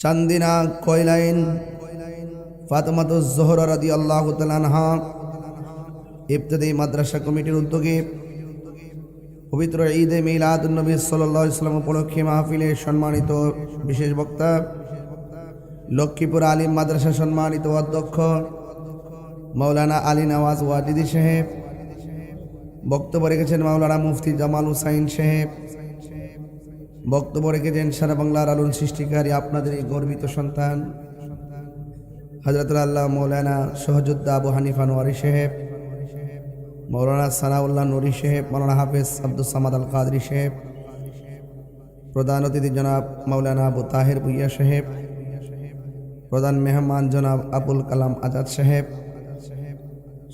চান্দিনা কয়লাইন ফাতেমাতুজ জোহরা রাদিয়াল্লাহু তাআলা আনহা ইবতিদায়ী মাদ্রাসা কমিটির উদ্যোগে পবিত্র ঈদে মিলাদুন নবী সাল্লাল্লাহু আলাইহি ওয়াসাল্লাম উপলক্ষে মাহফিলে সম্মানিত বিশেষ বক্তা লক্ষ্মীপুর আলিম মাদ্রাসা সম্মানিত অধ্যক্ষ মাওলানা আলী নওয়াজ ওয়াজিদি সাহেব, বক্তব্য রেখেছেন মাওলানা মুফতি জামাল হুসাইন সাহেব, বক্তব্য রেখেছেন সারা বাংলার আলোড়ন সৃষ্টিকারী আপনাদের এই গর্বিত সন্তান হযরতুল আল্লাহ মাওলানা সহযোদ্ধা আবু হানিফা নোয়ারি সাহেব, মাওলানা সানাউল্লাহ নুরি সাহেব, মাওলানা হাফেজ আব্দুস সামাদ আল কাদরি সাহেব, প্রধান অতিথি জনাব মাওলানা আবু তাহের ভুইয়া সাহেব, প্রধান মেহমান জনাব আবুল কালাম আজাদ সাহেব,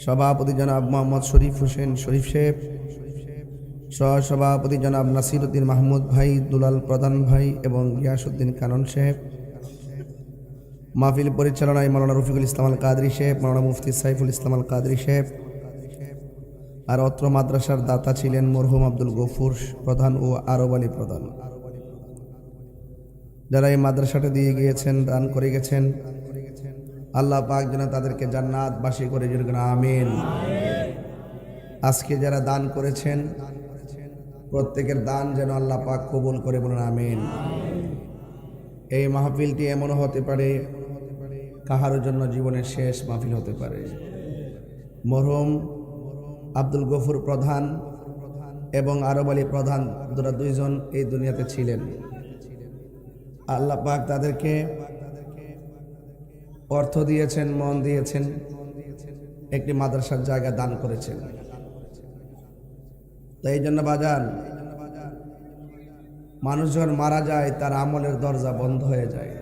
সভাপতি জনাব মোহাম্মদ শরীফ হোসেন শরীফ সাহেব, সহসভাপতি জনাব নাসিরউদ্দিন মাহমুদ ভাই, দুলাল প্রধান ভাই এবং গিয়াসউদ্দিন কানন সাহেব, মাহফিল পরিচালনায় মাওলানা রফিকুল ইসলাম আল কাদরি সাহেব, মাওলানা মুফতি সাইফুল ইসলাম আল কাদরি সাহেব। আর অত্র মাদ্রাসার দাতা ছিলেন মরহুম আব্দুল গফুর প্রধান ও আরব আলী প্রধান, যারা এই মাদ্রাসাটা দিয়ে গিয়েছেন, দান করে গেছেন। আল্লাহ পাক যেন তাদেরকে জান্নাতবাসী করে দিন, আমিন। আজকে যারা দান করেছেন প্রত্যেকের দান যেন আল্লাহ পাক কবুল করে, বলুন আমিন। এই মাহফিলটি এমনও হতে পারে কাহার জন্য জীবনের শেষ মাহফিল হতে পারে। মরহুম আব্দুল গফুর প্রধান এবং আরব আলী প্রধান দুইজন এই দুনিয়াতে ছিলেন। আল্লাহ পাক তাদেরকে অর্থ দিয়েছেন, মন দিয়েছেন, একটি মাদ্রাসার জায়গা দান করেছেন। তাই এই জন্য বাজান, মানুষ যখন মারা যায় তার আমলের দরজা বন্ধ হয়ে যায়।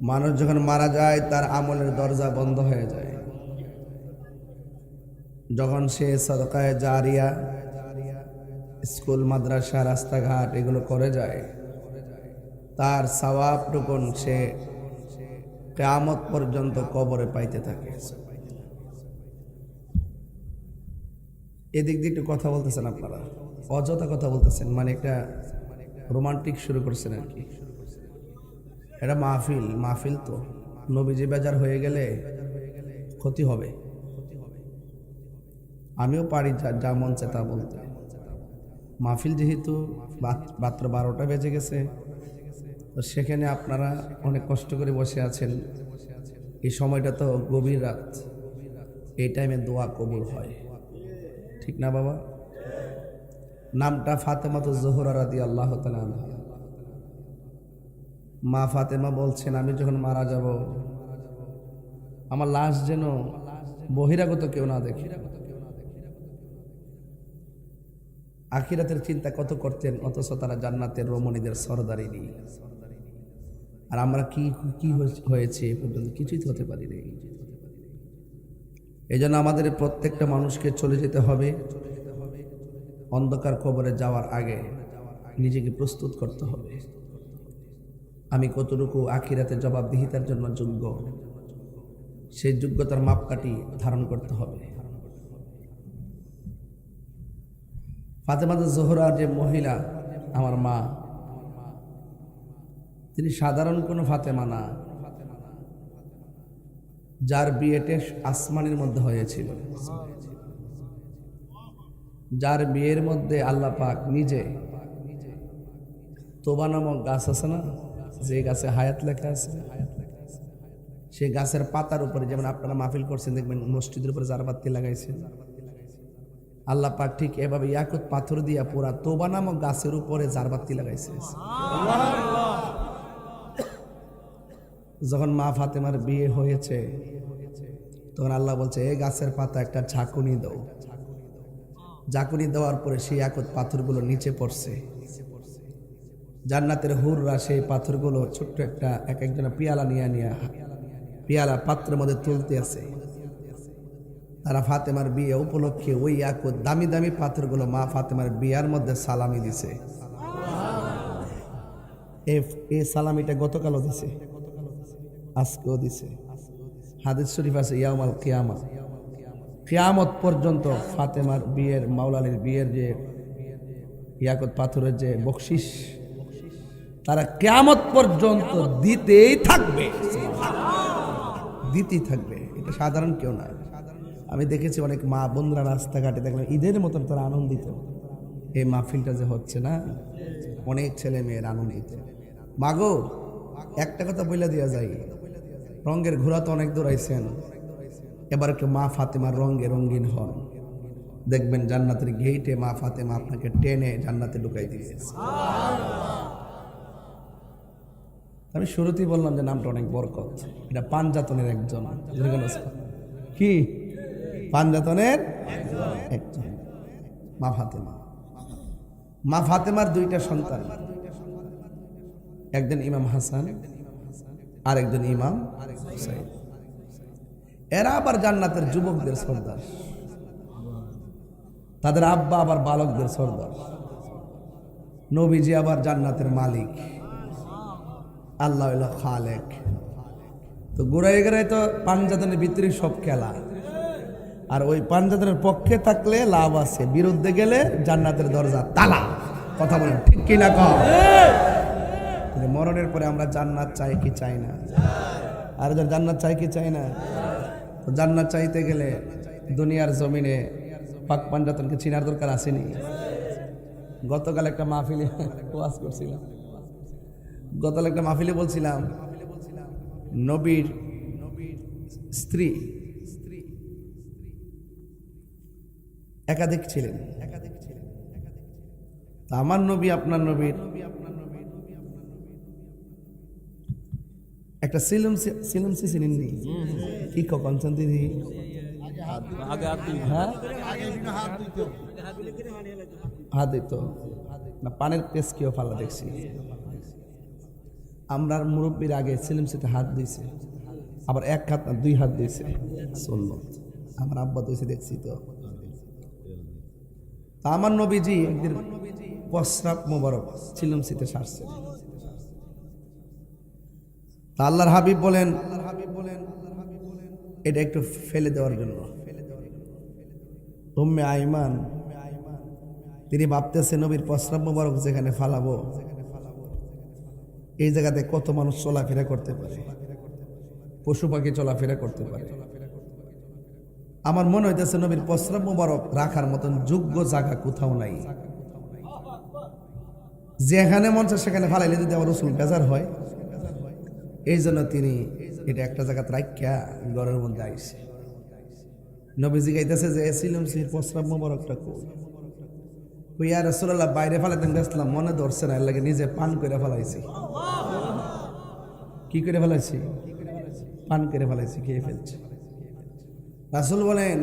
মানুষ যখন মারা যায় তার আমলের দরজা বন্ধ হয়ে যায়। যখন সে সাদকায়ে জারিয়া, স্কুল মাদ্রাসা রাস্তাঘাট এগুলো করে যায়, তার সওয়াবটুকুন সে কিয়ামত পর্যন্ত কবরে পাইতে থাকে। এদিক দিয়ে একটু কথা বলতেছেন আপনারা, অযথা কথা বলতেছেন, মানে একটা রোমান্টিক শুরু করছেন আর কি। এটা মাহফিল তো নবীজি বেজার হয়ে গেলে ক্ষতি হবে। আমিও পারি যা মন চায় তা বলতে। মাহফিল যেহেতু মাত্র 12টা বেজে গেছে, তো সেখানে আপনারা অনেক কষ্ট করে বসে আছেন। এই সময়টা তো গভীর রাত, এই টাইমে দোয়া কবুল হয়, ঠিক না বাবা? নামটা ফাতেমাতুজ জোহরা রাদিয়াল্লাহু তাআলা আনহা। মা ফাতেমা বলছেন, আমি যখন মারা যাব আমার লাশ যেন বহিরাগত কেউ না দেখে। আখিরাতের চিন্তা কত করতেন, অথচ তারা জান্নাতের রমণীদের সরদারিনী। আর আমরা কি হয়েছে এ পর্যন্ত কিছুই হতে পারি নাই। এই জন্য আমাদের প্রত্যেকটা মানুষকে চলে যেতে হবে। অন্ধকার কবরে যাওয়ার আগে নিজেকে প্রস্তুত করতে হবে। আমি কতটুকু আখিরাতে জবাবদিহিতার জন্য যোগ্য, সেই যোগ্যতার মাপকাঠি ধারণ করতে হবে। ফাতেমাতুজ জোহরা যে মহিলা, আমার মা, তিনি সাধারণ কোনো ফাতেমা না, যার বিয়েটা আসমানের মধ্যে হয়েছিল, যার বিয়ের মধ্যে আল্লাহ পাক নিজে তোবা নামক গাছ আছে না, যে গাছে হায়াত লেখা আছে, সেই গাছের পাতার উপরে, যেমন আপনারা মাহফিল করছেন দেখবেন মসজিদের উপরে জারবাতি লাগাইছেন, আল্লাহ পাক ঠিক এভাবে ইয়াকুত পাথর দিয়া পুরা তোবা নামক গাছের উপরে জারবাতি লাগাইছে। যখন মা ফাতেমার বিয়ে হয়েছে তখন আল্লাহ বলছে, এই গাছের পাতা একটা ঝাঁকুনি দাও। ঝাঁকুনি দেওয়ার পরে সেই ইয়াকুত পাথরগুলো নিচে পড়ছে। জান্নাতের হুররা সেই পাথরগুলো ছোট্ট একটা এক একজনের পিয়ালা নিয়ে পিয়ালা পাত্রের মধ্যে তুলতে আছে। তারা ফাতেমার বিয়ে উপলক্ষে ওই ইয়াকুত দামি দামি পাথরগুলো মা ফাতেমার বিয়ার মধ্যে সালামি দিছে। এই সালামিটা গতকালও দিছে, আজকেও দিছে। হাদিস শরীফ আছে, ইয়াউমাল কিয়ামা, কিয়ামত পর্যন্ত ফাতেমার বিয়ের, মাওলা আলীর বিয়ের যে ইয়াকুত পাথরের যে বকশিস, তারা কিয়ামত পর্যন্ত দিতেই থাকবে, দিতেই থাকবে। এটা সাধারণ কেউ না। আমি দেখেছি অনেক মা বোনরা রাস্তাঘাটে দেখলাম ঈদের মতন তারা আনন্দিত। এই মাহফিলটা যে হচ্ছে না, অনেক ছেলে মেয়ের আনন্দিত। মাগো একটা কথা বলে দেওয়া যায়, রঙের ঘোড়া তো অনেক দৌড়াইছেন, এবার একটু মা ফাতেমার রঙে রঙিন হন, দেখবেন জান্নাতের গেইটে মা ফাতেমা আপনাকে টেনে জান্নাতে ঢুকাই দিয়েছে। আমি শুরুতেই বললাম যে নামটা অনেক বরকত। এটা পাঞ্জাতনের একজন, কি পাঞ্জাতনের একজন মা ফাতেমা। মা ফাতেমার দুইটা সন্তান, একজন ইমাম হাসান আর একজন ইমাম হুসাইন। এরা আবার জান্নাতের যুবকদের সর্দার, তাদের আব্বা আবার বালকদের সর্দার। নবীজি আবার জান্নাতের মালিক, আল্লাহ হইল খালেক। তো গোড়ায় গোড়ায় তো পাঞ্জাতনের ভিতরে সব খেলা, আর ওই পাঞ্জাতনের পক্ষে থাকলে লাভ আছে, বিরুদ্ধে গেলে জান্নাতের দরজা তালা। কথা বলেন ঠিক কিনা? মরণের পরে আমরা জান্নাত চাই কি চাই না? আর জান্নাত চাই কি চাই না? তো জান্নাত চাইতে গেলে দুনিয়ার জমিনে পাক পাঞ্জাতনকে চিনার দরকার আসেনি? গতকাল একটা মাহফিলে ওয়াজ করছিলাম, গতকাল একটা মাহফিলে বলছিলাম নবীর স্ত্রী একাধিক ছিলেন। আমার নবী আপনার নবীর একটা সিলম চিনেননি? কি কনসেন দিদি? হাত দিত না, পানের পেস কেউ ফালা দেখছি। আমরা মুরব্বীর আগে সিলিম সিতে হাত দিয়েছে, আবার এক হাত না দুই হাত দিয়েছে। সুন্নত আমার আব্বা দিয়েছে দেখছি। তো আমার নবীজি একদিন প্রস্রাব মোবারক সিলিম সিতে সারছে। আল্লাহর হাবিব বলেন এটা একটু ফেলে দেওয়ার জন্য। উম্মে আইমান তিনি ভাবতেছে নবীর প্রস্রাব মোবারক যেখানে ফালাবো, এই জায়গাতে কত মানুষ চলাফেরা করতে পারে, পশু পাখি চলাফেরা করতে পারে। আমার মনে হইতেছে নবীর প্রস্রাব মোবারক রাখার মতন যোগ্য জায়গা কোথাও নাই। যেখানে মন চায় সেখানে ফালাইলে যদি আমার রসুল বেজার হয়, এই জন্য তিনি এটা একটা জায়গাতে রাখিয়া ঘরের মধ্যে আইসে। নবীজি গাইতেছে যে সিলম সির প্রস্রাব মোবারকটা কই ইয়া রাসূলুল্লাহ, বাইরে ফালাইতেন গেছিলাম, মনে ধরছে না, এর লাগে নিজে পান করে ফেলাইছি। কি করে ফেলাইছি? পান করে ফেলাইছি, খেয়ে ফেলছি। রাসূল বলেন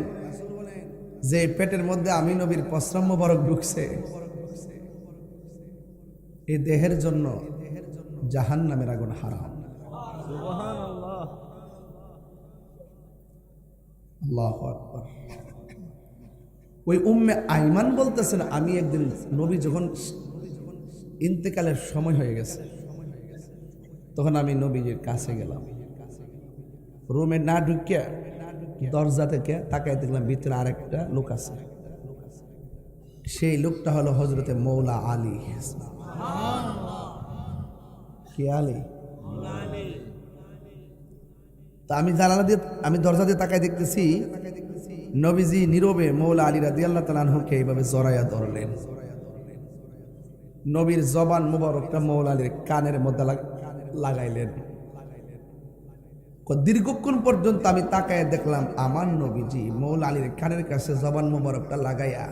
যে পেটের মধ্যে আমি নবীর প্রস্রাব মোবারক ঢুকছে, এই দেহের জন্য জাহান্নামের আগুন হারাম। আল্লাহু আকবার। ওই উম্মে আইমান বলতেছেন আমি একদিন নবী যখন ইন্তেকালের সময় হয়ে গেছে, তখন আমি নবীজির কাছে গেলাম। রুমে না ঢুকিয়া দরজা থেকে তাকাই দেখলাম ভিতরে আরেকটা লোক আছে। সেই লোকটা হলো হযরতে মৌলা আলী। কি আলী? তা আমি দরজা দিয়ে তাকাই দেখতেছি নবীজি নীরবে মৌলা আলী রাদিয়াল্লাহু তাআলা আনহুকে এইভাবে জড়াইয়া ধরলেন। নবীর জবান মুবারকটা মৌলা আলীর কানের মধ্যে লাগাইলেন। দীর্ঘক্ষণ পর্যন্ত আমি তাকায় দেখলাম আমার নবীজি মৌলা আলীর কানের কাছে জবান মুবারকটা লাগাইয়া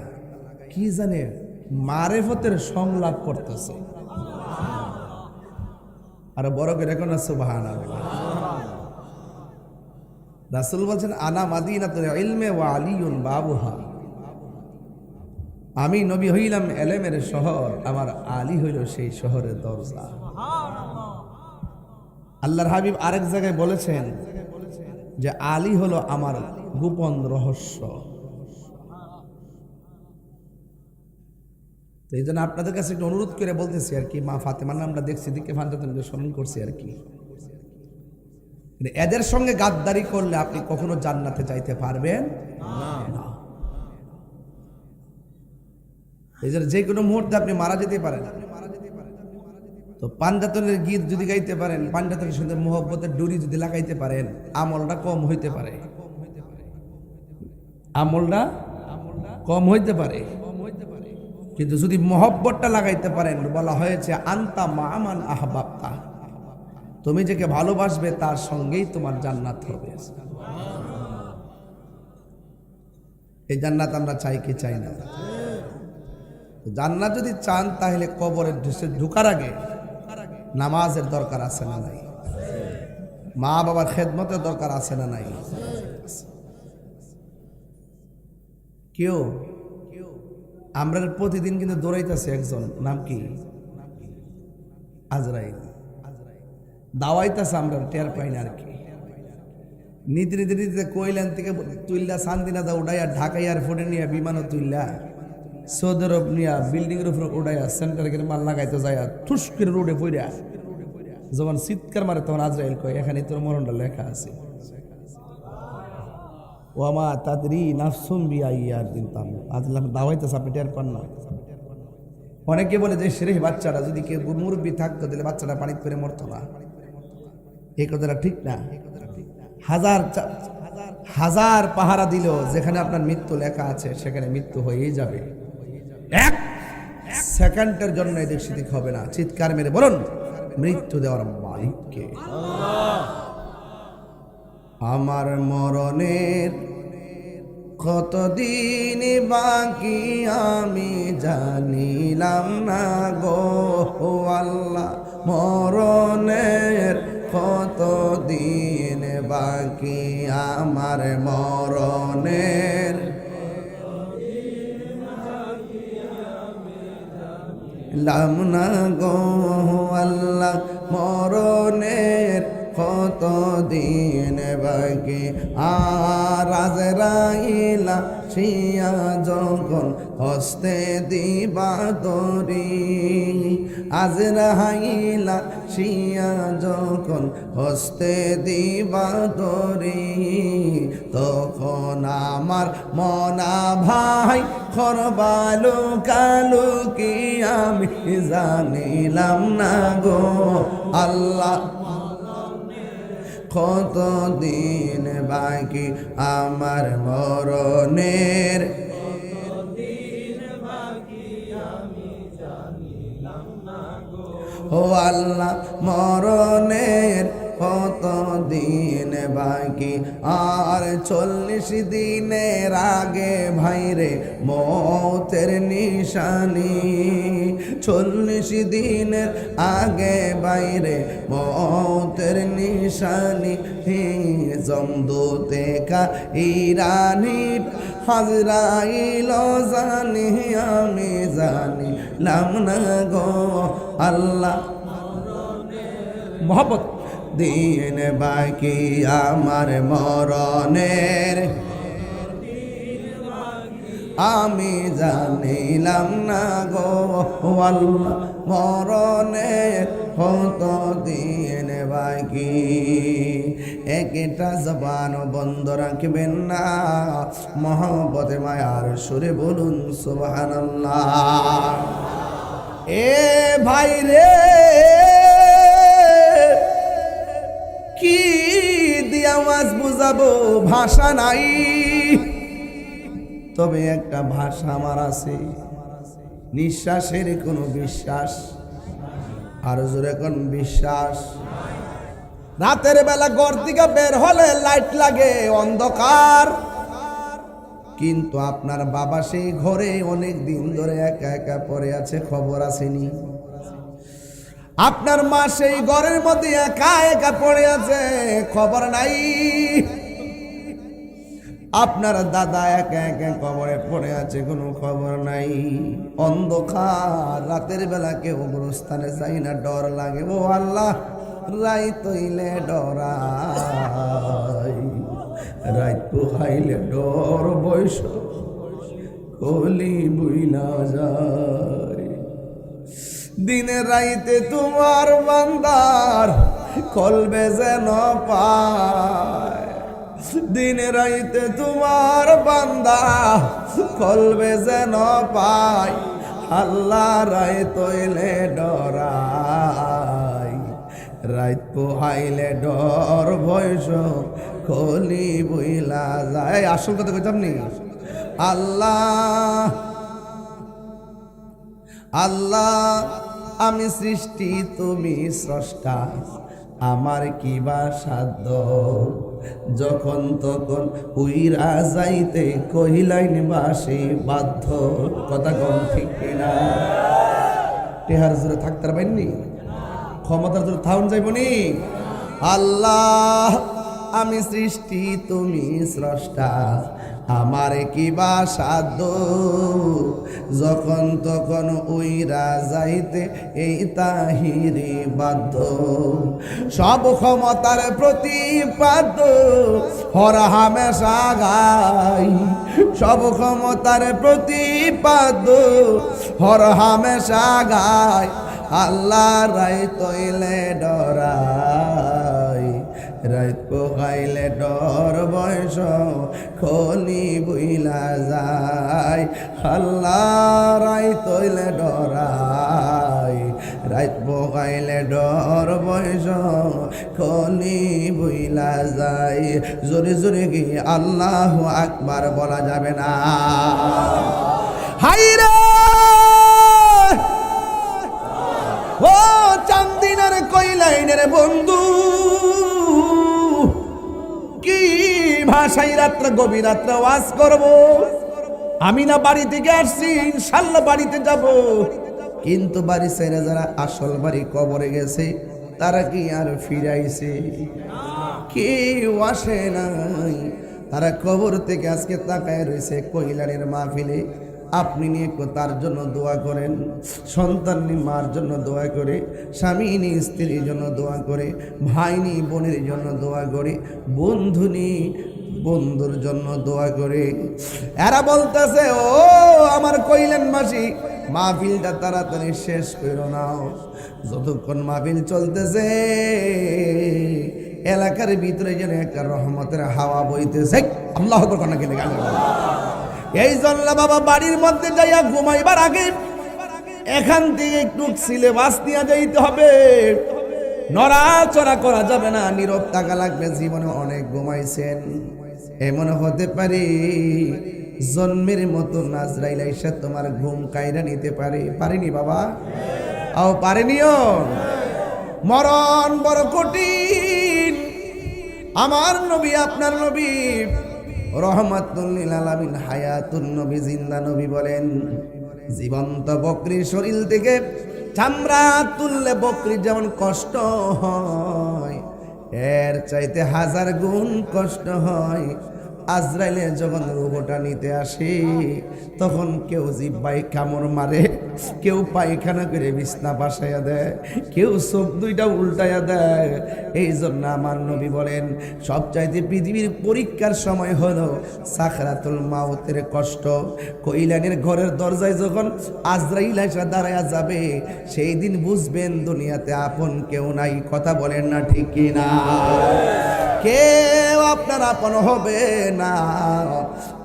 কি জানে মারেফতের সংলাপ করতেছে। আর বড় করে এখন সুবহানাল্লাহ। রাসূল বলছেন আনা মাদিনাতুল ইলমি ওয়া আলিয়ুন বাবুহা, আমি নবী হইলাম ইলমের শহর, আমার আলী হইল সেই শহরের দরজা। আল্লাহর হাবিব আরেক জায়গায় বলেছেন যে আলী হলো আমার গোপন রহস্য। তো এই জন্য আপনাদের কাছে একটু অনুরোধ করে বলতেছি আর কি, মা ফাতেমার নামটা দেখছি দিকে ফান্ডাতনকে স্মরণ করছি আর কি। এদের সঙ্গে গাদ্দারি করলে আপনি কখনো জান্নাতে যাইতে পারবেন না। এই জন্য যে কোনো মুহূর্তে আপনি মারা যেতে পারেন। তো তো পাঞ্জাতনের গীত যদি গাইতে পারেন, পাঞ্জাতনের সঙ্গে মোহব্বতের ডুরি যদি লাগাইতে পারেন, আমলটা কম হইতে পারে, আমলটা কম হইতে পারে। কিন্তু যদি মোহব্বতটা লাগাইতে পারেন, বলা হয়েছে আনতা মামান আহবাবতা, তুমি যাকে ভালোবাসবে তার সঙ্গেই তোমার জান্নাত হবে। এই জান্নাত আমরা চাই কি চাই না? জান্নাত যদি চান তাহলে কবরের ঢুকার আগে নামাজের দরকার আছে না নাই? মা বাবার খেদমতের দরকার আছে না নাই? কেউ আমরা প্রতিদিন কিন্তু দৌড়াইতেছে একজন, নাম কি? আজরাইল। দাওয়াইতেছে, আমরা টের পাই না আর কি। নীতি নীতি নীতিতে কইলেন থেকে তুইল্লা শান্তিনা দা উড়াইয়া ঢাকা এয়ারপোর্টে নিয়ে বিমানও তুইল্লা সৌদি আরব নিয়া বিল্ডিং এর উপরে উড়াইয়া সেন্টার করে মাল লাগাইতে যায়, ঠুস করে রোডে পড়া যখন চিৎকার মারে তখন আজরাইল কয় এখানে তোর মরণটা লেখা আছে। ওয়ামা তাদরি নাফসুম বিআইয়ার দিন তাম আজলাম দাওয়াইতেছে, আপনি টের পান না। অনেকে বলে যে শেরে বাচ্চাটা যদি কেউ মুরব্বী থাকতো তাহলে বাচ্চাটা পানিতে করে মরতো না। এই কথাটা ঠিক না। হাজার পাহারা দিল, যেখানে আপনার মৃত্যু লেখা আছে সেখানে মৃত্যু হয়েই যাবে। এক সেকেন্ডের জন্য এদিক সেদিক হবে না। চিৎকার মেরে বলুন, মৃত্যু দেওয়ার মালিককে। আমার মরণের কতদিন বাকি আমি জানিলাম না গো আল্লাহ, মরণের কতদিন বাকি আমার মরণের লাম না গো আল্লাহ, মরণের কতদিন বাকি। আর আজরাইলা শিয়া যখন হস্তে দিবা দরি, আজরাইলা শিয়া যখন হস্তে দিবা দরি, তখন আমার মনা ভাই খরবালু কালু কি আমি জানিলাম না গো আল্লাহ, কতদিন বাকি আমার মরণের। ও আল্লাহ, মরণের কতদিন বাকি। আর 40 দিনের আগে ভাইরে মৌতের নিশানি, 40 দিনের আগে বাইরে মৌতের নিশানি। জমদূতে কা ইরানি হাজরাইল জানি আমি জানিলাম না গো আল্লাহ, মোহাম্মদ দিন বাকি আমার মরণের আমি জানিলাম না গো আল্লাহ, মরণের কত দিন বাকি। একটা জবান বন্ধ রাখবেন না, মহব্বতে মায়ার সুরে বলুন সুবহানাল্লাহ। এ ভাই রে, কি দিয়া মাছ বুঝাবো, ভাষা নাই। তবে একটা ভাষা আমার আছে, নিঃশ্বাসের কোনো বিশ্বাস। আর জোরে কোন বিশ্বাস। রাতের বেলা ঘর থেকে বের হলে লাইট লাগে, অন্ধকার। কিন্তু আপনার বাবা সেই ঘরে অনেক দিন ধরে একা একা পড়ে আছে, খবর আসেনি। আপনার মা সেই ঘরের মধ্যে একা একা পড়ে আছে, খবর নাই। আপনার দাদা একা একা কবরে পড়ে আছে, কোনো খবর নাই। অন্ধকার, রাতের বেলা কেউ গোরস্থানে যাই না, ডর লাগে। ও আল্লাহ, রাইত হইলে ডরাই, রাইত পোহাইলে ডর, বয়স কলি বুইলা যায়। দিনে রাইতে তোমার বান্দার কলবে যেন পায়, দিনে রাইতে তোমার বান্দা কলবে যেন পায়। আল্লাহ রায় তৈলে ডরাই রাত পোহাইলে ডর বয়স খলি বইলা যায়। আসল কথা কইতাম নি, আল্লাহ আল্লাহ আমি সৃষ্টি তুমি স্রষ্টা, আমার কি বা সাধ্য, যখন তখন উইরা যাইতে কহিলাইন বাসে বাধ্য। কথা কম ঠিক কিনা? টেহার জোরে থাকতে পারেননি, ক্ষমতার জোরে থাউন যাইবনি। আল্লাহ আমি সৃষ্টি তুমি স্রষ্টা, আমার কি বা সাধ্য, যখন তখন উইরা যাইতে এই তাহিরি বাধ্য। সব ক্ষমতার প্রতিপাদ্য হর হামেশা গাই, সব ক্ষমতার প্রতিপাদ্য হর হামেশা গাই। আল্লাহ রাই তৈলে ডরাই রাত পোহাইলে ডর বয়স খনি বুইলা যায়। আল্লাহ রাই তৈলে ডরাই রাত পোহাইলে ডর বয়স খনি বুইলা যায়। জোরে জোরে গিয়ে আল্লাহু আকবার বলা যাবে না। হাইরে ও চান্দিনার কইলাইনের বন্ধু, কি ভাষায় রাত্রে গভীর রাত্রে ওয়াজ করব। আমি না বাড়ি থেকে আসছি, ইনশাআল্লাহ বাড়িতে যাব, কিন্তু বাড়ি ছেড়ে যারা আসল বাড়ি কবরে গেছে তারা কি আর ফিরাইছে? কেউ আসে নাই, তারা কবর থেকে আজকে তাকায় রয়েছে কইলানের মাহফিলে। আপনি নিয়ে তার জন্য দোয়া করেন, সন্তান নি মার জন্য দোয়া করে, স্বামী নি স্ত্রীর জন্য দোয়া করে, ভাই নি বোনের জন্য দোয়া করে, বন্ধু নি বন্ধুর জন্য দোয়া করে। এরা বলতেছে ও আমার কইলেন মাসি, মাহফিলটা তাড়াতাড়ি শেষ করো নাও। যতক্ষণ মাহফিল চলতেছে এলাকার ভিতরে যেন একটা রহমতের হাওয়া বইতেছে। আল্লাহু আকবার কোন গেলে গান। এই জন্য বাবা বাড়ির মধ্যে যাইয়া ঘুমাইবার আগে এখান থেকে একটু সিলেবাস নিয়ে যাইতে হবে। নড়াচড়া করা যাবে না, নীরব থাকা লাগবে। জীবনে অনেক ঘুমাইছেন, এমন হতে পারে জন্মের মতো নাজরাইল আইসা তোমার ঘুম কাইরা নিতে পারে। পারেনি বাবা? আও পারেনিও? মরণ বড় কঠিন। আমার নবী আপনার নবী রহমাতুল লিল আলামিন হায়াতুন নবী জিন্দা নবী বলেন, জীবন্ত বকরির শরীর থেকে চামড়া তুললে বকরির যেমন কষ্ট হয়, এর চাইতে 1000 গুণ কষ্ট হয় আজরাইলে যখন রূহটা নিতে আসে। তখন কেউ জিহ্বায় কামড় মারে, কেউ পায়খানা করে বিছনা বাসাইয়া দেয়, কেউ চোখ দুইটা উল্টাইয়া দেয়। এই জন্য আমার নবী বলেন সবচাইতে পৃথিবীর পরীক্ষার সময় হলো সাকরাতুল মাউতের কষ্ট। কইলানের ঘরের দরজায় যখন আজরাইল এসে দাঁড়ায়া যাবে, সেই দিন বুঝবেন দুনিয়াতে আপন কেউ নাই। কথা বলেন না ঠিক কিনা? কেউ আপনার আপন হবে না।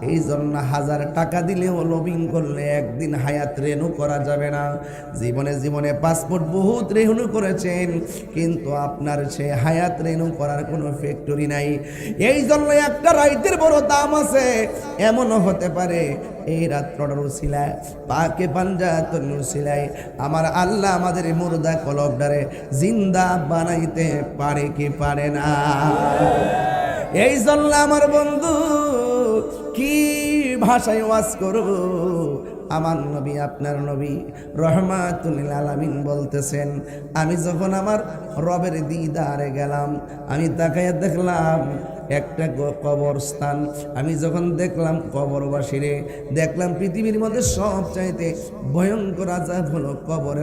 এই জন্য 1000 টাকা দিলেও লবিং করলে একদিন হায়াত রেনু করা যাবে না। জীবনে জীবনে পাসপোর্ট বহুত রেনু করেছেন, কিন্তু আপনার সে হায়াত রেনু করার কোনো ফ্যাক্টরি নাই। এই জন্য একটা রাইতের বড় দাম আছে। এমনও হতে পারে এই রাত্রটার উসিলায় পাকে পাঞ্জাতন উসিলায় আমার আল্লাহ আমাদের মুর্দা কলবডারে জিন্দা বানাইতে পারে কি পারে না? এই জন্য আমার বন্ধু কি ভাষায় ওয়াজ করব। আমার নবী আপনার নবী রহমাতুল লিল আলামিন বলতেছেন, আমি যখন আমার রবের দিদারে গেলাম, আমি তাকাইয়া দেখলাম একটা কবরস্থান। আমি যখন দেখলাম কবরবাসীরে, দেখলাম পৃথিবীর মধ্যে সবচাইতে ভয়ঙ্কর আযাব হলো কবরে।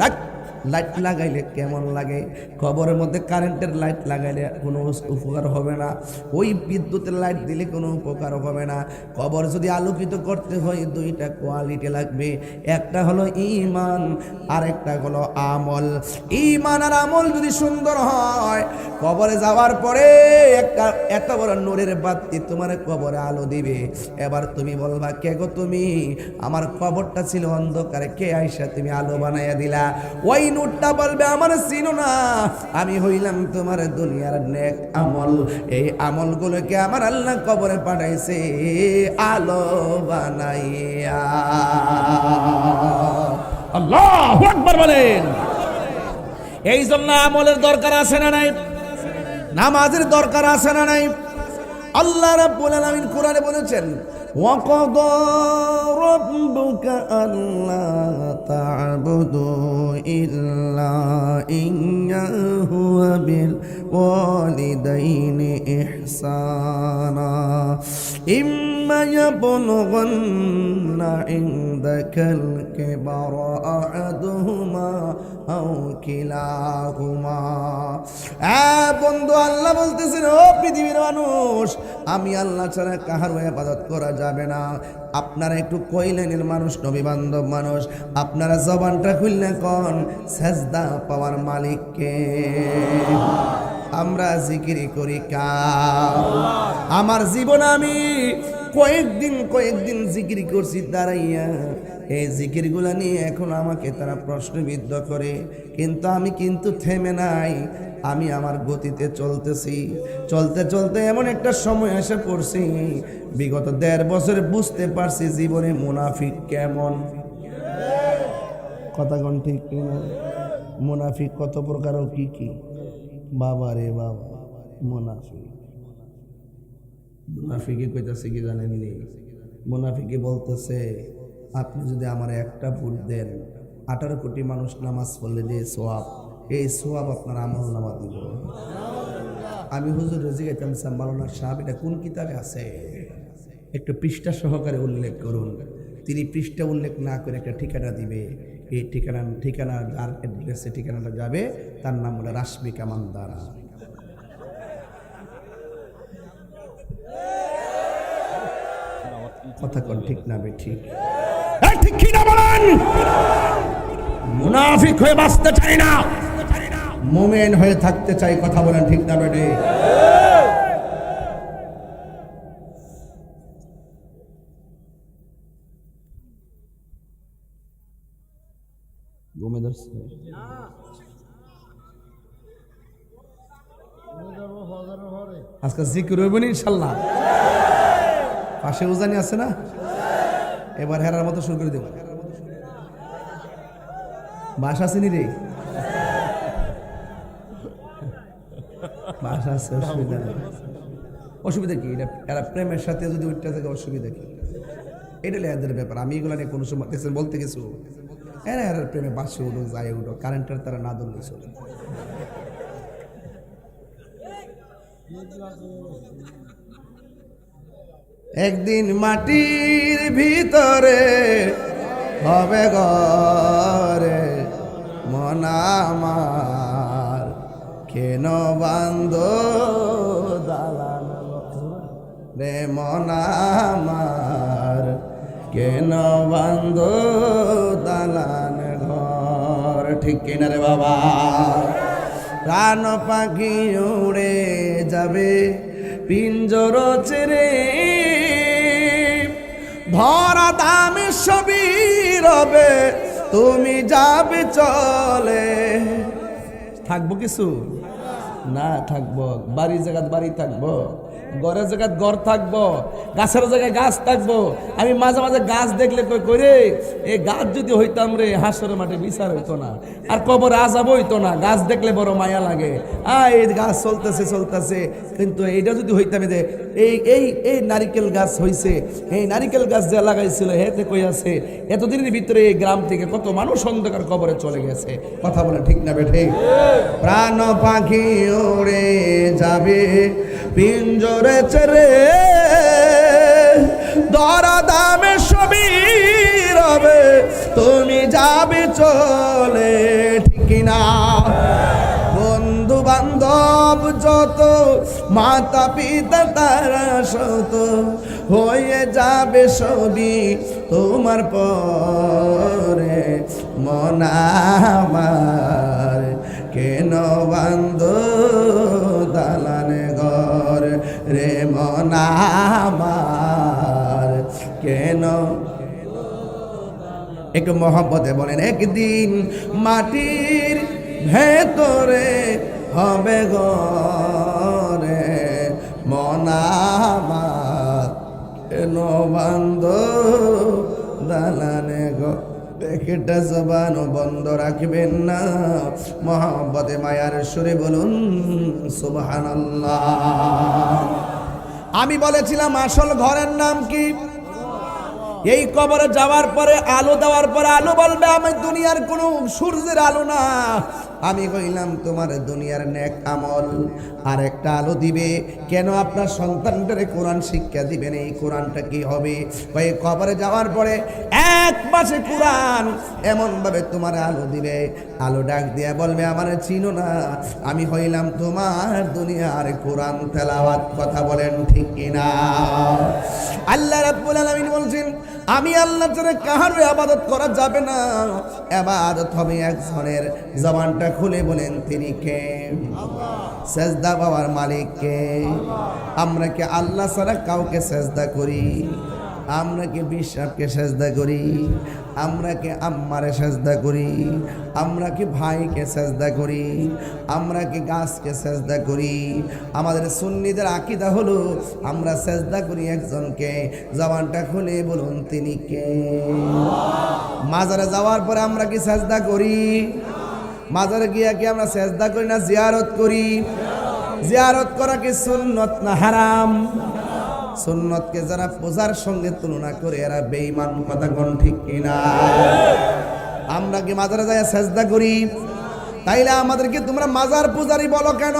লাইট লাগাইলে কেমন লাগে? কবরের মধ্যে কারেন্টের লাইট লাগাইলে কোনো উপকার হবে না, ওই বিদ্যুতের লাইট দিলে কোনো উপকার হবে না। কবর যদি আলোকিত করতে হয় দুইটা কোয়ালিটি লাগবে, একটা হলো ঈমান আর একটা হলো আমল। ঈমান আর আমল যদি সুন্দর হয় নয়, কবরে যাওয়ার পরে একটা এত বড় নূরের বাতি তোমার কবরে আলো দিবে। এবার তুমি বলবা, কে গো তুমি? আমার কবরটা ছিল অন্ধকারে, কে আইসা তুমি আলো বানাইয়া দিলা? ওই নূরটা বলবে, আমার চিনো না, আমি হইলাম তোমার দুনিয়ার নেক আমল। এই আমলগুলোকে আমার আল্লাহ কবরে পাঠাইছে আলো বানাইয়া। আল্লাহু আকবার বলেন। এই জন্য আমলের দরকার আছে না নাই? নামাজের দরকার আছে না নাই? আল্লাহ রাব্বুল আলামিন কোরআনে বলেছেন, ওয়াকাদা রাব্বুকা আল্লা তা'বুদু ইল্লা ইয়্যাহু ওয়া বিল ওয়ালিদাইনি ইহসানা ইম্মা ইয়াবলুগান্না ইনদাকাল কিবারা আহাদুহুমা আও কিলাহুমা। বন্ধু, আল্লাহ বলতেছেন, ও পৃথিবীর মানুষ, আমি আল্লাহ ছাড়া কাহারও ইবাদত করা যাবে না। আপনারা একটু কইলেনের মানুষ, নবী বান্ধব মানুষ, আপনারা জবানটা খুললে কোন সেজদা পাওয়ার মালিককে। আমরা জিকিরি করি কার? আমার জীবন আমি কয়েকদিন জিকির করছি দাঁড়াইয়া। এই জিকিরগুলা নিয়ে এখন আমাকে তারা প্রশ্নবিদ্ধ করে, কিন্তু আমি কিন্তু থেমে নাই। আমি আমার গতিতে চলতেছি। চলতে চলতে এমন একটা সময় এসে পড়ছি, বিগত 1.5 বছরে বুঝতে পারছি জীবনে মুনাফিক কেমন। কথা কোন ঠিক কিনা? মুনাফিক কত প্রকার ও কি কি? বাবা রে বাবা, মুনাফিকে কইতাছে কি জানেননি? মুনাফিকে বলতেছে, আপনি যদি আমার একটা ভোট দেন, 18 কোটি মানুষ নামাজ পড়লে যে সোয়াব, এই সোয়াব আপনার আমল নামা দিব। আমি হুজুর রাজি গাইতাম, মাওলানা সাহেব এটা কোন কিতাবে আছে? একটু পৃষ্ঠা সহকারে উল্লেখ করুন। তিনি পৃষ্ঠা উল্লেখ না করে একটা ঠিকানা দিবে। এই ঠিকানা যার অ্যাড্রেসে ঠিকানাটা যাবে তার নাম হলো রাশমিকা মান্দারা। কথা কোন ঠিক না বে ঠিক? ঠিক কি না বলেন? মুনাফিক হয়ে বাঁচতে চাই না, মুমিন হয়ে থাকতে চাই। কথা বলেন ঠিক না বে ঠিক? আজকে জিকির হইব না ইনশাল্লাহ। পাশে উজানি আছে না? এবার হেরার মতো শুরু করে দেব। বাসা চিনি রে, বাসা আছে, অসুবিধা নেই। অসুবিধা কি? এরা প্রেমের সাথে যদি উঠতে থাকে অসুবিধা কি? এটা এদের ব্যাপার। আমি এগুলো নিয়ে কোনো সময় বলতে কিছু, এরা প্রেমে বাসে উঠো, যায় উঠো, কারেন্টের তারা না ধরলে চলে। একদিন মাটির ভিতরে হবে ঘরে মন আমার, কেন বান্ধ দালান রে মন আমার, কেন বান্ধ দালান ঘর। ঠিক কিনা রে বাবা? প্রাণ পাখি উড়ে যাবে পিঞ্জর ছেড়ে, ধরা দামে সবই রবে, তুমি যাবে চলে। থাকবো কিছু না, থাকবো বাড়ির জায়গায় বাড়ি থাকবো, ঘরের জায়গায় ঘর থাকবো, গাছের জায়গায় গাছ থাকবো। আমি মাঝে মাঝে গাছ দেখলে কই করে, এই গাছ যদি হইতাম রে হাসরের মাঠে বিচার হইতো না, আর কবরে আযাব হইতো না। গাছ দেখলে বড় মায়া লাগে। এই গাছ চলতেছে, কিন্তু এইটা যদি হইতাম, এই নারিকেল গাছ হইছে, এই নারিকেল গাছ যা লাগাইছিল হেতে কই আছে, এতদিনের ভিতরে এই গ্রাম থেকে কত মানুষ অন্ধকার কবরে চলে গেছে। কথা বলে ঠিক না বেঠে? প্রাণ পাখি উড়ে যাবে পিঞ্জরে ছেড়ে, ধরা দামে সবই রবে, তুমি যাবে চলে। ঠিক না? বন্ধু বান্ধব যত, মাতা পিতা তারা শত, হয়ে যাবে সবই তোমার পরে। মন আমার, কেন বান্ধ একটু মহব্বতে বলেন, একদিন মাটির ভেতরে হবে ঘরে মনামাত কেন বান্ধ দালানে গো, একটা জবানও বন্ধ রাখবেন না। মহব্বতে মায়ার সুরে বলুন সুবহানাল্লাহ। আমি বলেছিলাম আসল ঘরের নাম কি? এই কবরে যাওয়ার পরে আলো দেওয়ার পরে আলো বলবে আমি দুনিয়ার কোনো সূর্যের আলো না, আমি কইলাম তোমার দুনিয়ার নেক আমল। আর একটা আলো দিবে, কেন আপনার সন্তানটারে কোরআন শিক্ষা দিবেন। এই কোরআনটা কি হবে? ওই কবরে যাওয়ার পরে এক মাসে কোরআন এমন ভাবে তোমার আলো দিবে, আলো ডাক দিয়া বলবে আমার চিনো না, আমি হইলাম তোমার দুনিয়ার কোরআন তেলাওয়াত। কথা বলেন ঠিক কিনা? আল্লাহ রাব্বুল আলামিন বলছেন আমি আল্লাহ ছাড়া কাহারও ইবাদত করা যাবে না, ইবাদত হবে একজনের। জবানটা খুলে বলেন তিনি কে? সেজদা পাওয়ার মালিক কে? আমরা কি আল্লাহ ছাড়া কাউকে সেজদা করি? আমরা কি বিশ্বাসকে সেজদা করি? আমরা কি আম্মারে সেজদা করি? আমরা কি ভাইকে সেজদা করি? আমরা কি গাছকে সেজদা করি? আমাদের সুন্নিদের আকীদা হলো আমরা সেজদা করি একজনকে। জবানটা খুলে বলুন তিনি কে? মাজারে যাওয়ার পরে আমরা কি সেজদা করি? মাজারে গিয়া কি আমরা সেজদা করি না জিয়ারত করি? জিয়ারত করা কি সুন্নত না হারাম? সুন্নতকে যারা পূজার সঙ্গে তুলনা করে এরা বেঈমান। কথা কোন ঠিক কিনা? আমরা কি মাজারে যায় সেজদা করি? তাইলে আমাদেরকে তোমরা মাজার পূজারি বলো কেন?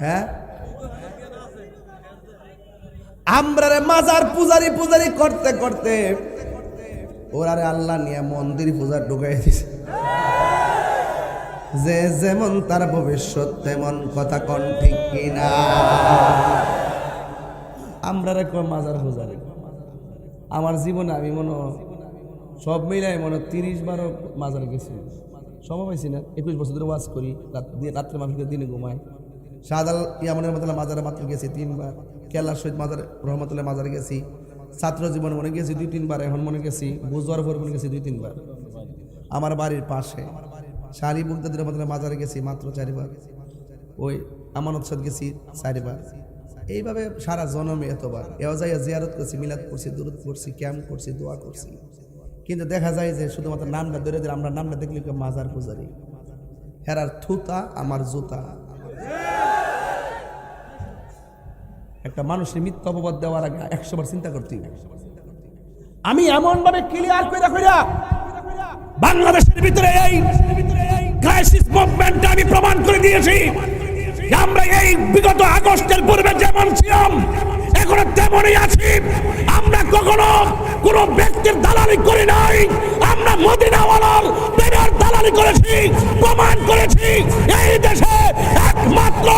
হ্যাঁ, আমরা মাজার পূজারি পূজারি করতে করতে ওরারে আল্লাহ নিয়ে মন্দির পূজা ঢুকাই দিছে। যে যেমন তার ভবিষ্যৎ তেমন। কথা কোন ঠিক কিনা? আমরা রে মাজার পূজারি। আমার জীবনে আমি মনে সব মিলাই মনে 30 মাজারে গেছি। সময় পাইছি না। 21 বছর ধরে ওয়াজ করি, রাত্রে মানুষকে দিনে ঘুমাই। শাহজাল ইয়ামানের রহমতুল্লাহ মাজারে মাত্র গেছি 3 বার। কেল্লার শহীদ মাজার রহমতুল্লাহ মাজারে গেছি। ছাত্র জীবন মনে গেছি 2-3 বার। এখন মনে গেছি বুঝবার পর মনে গেছি 2-3 বার। আমার বাড়ির পাশে শাহরি বুগদাদির রহমতুল্লাহ মাজারে গেছি মাত্র 4 বার। ওই আমানত সাদ গেছি 4 বার। এইভাবে সারা জন্মে এতবার এও যাইয়া জিয়ারত করছি, মিলাদ করছি, দুরূদ করছি, ক্যাম্প করছি, দোয়া করছি। কিন্তু দেখা যায় যে শুধুমাত্র নামটা ধরে দিলে আমরা নামটা দেখলে মাজার পূজারি। হেরার থুতা আমার জুতা। একটা মানুষের মিথ্যা অপবাদ দেওয়ার আগে 100 বার চিন্তা করতে হবে। আমি এমন ভাবে ক্লিয়ার করে কইরা বাংলাদেশের ভিতরে এই ক্রাইসিস মুভমেন্টটা আমি প্রমাণ করে দিয়েছি যে আমরা এই বিগত আগস্টের পূর্বে যেমন ছিলাম এখনো তেমনই আছি। আমরা কখনো কোনো ব্যক্তির দালালি করি নাই। আমরা মদিনাওয়ালার প্রেমের দালালি করেছি, প্রমাণ করেছি। এই দেশে একমাত্র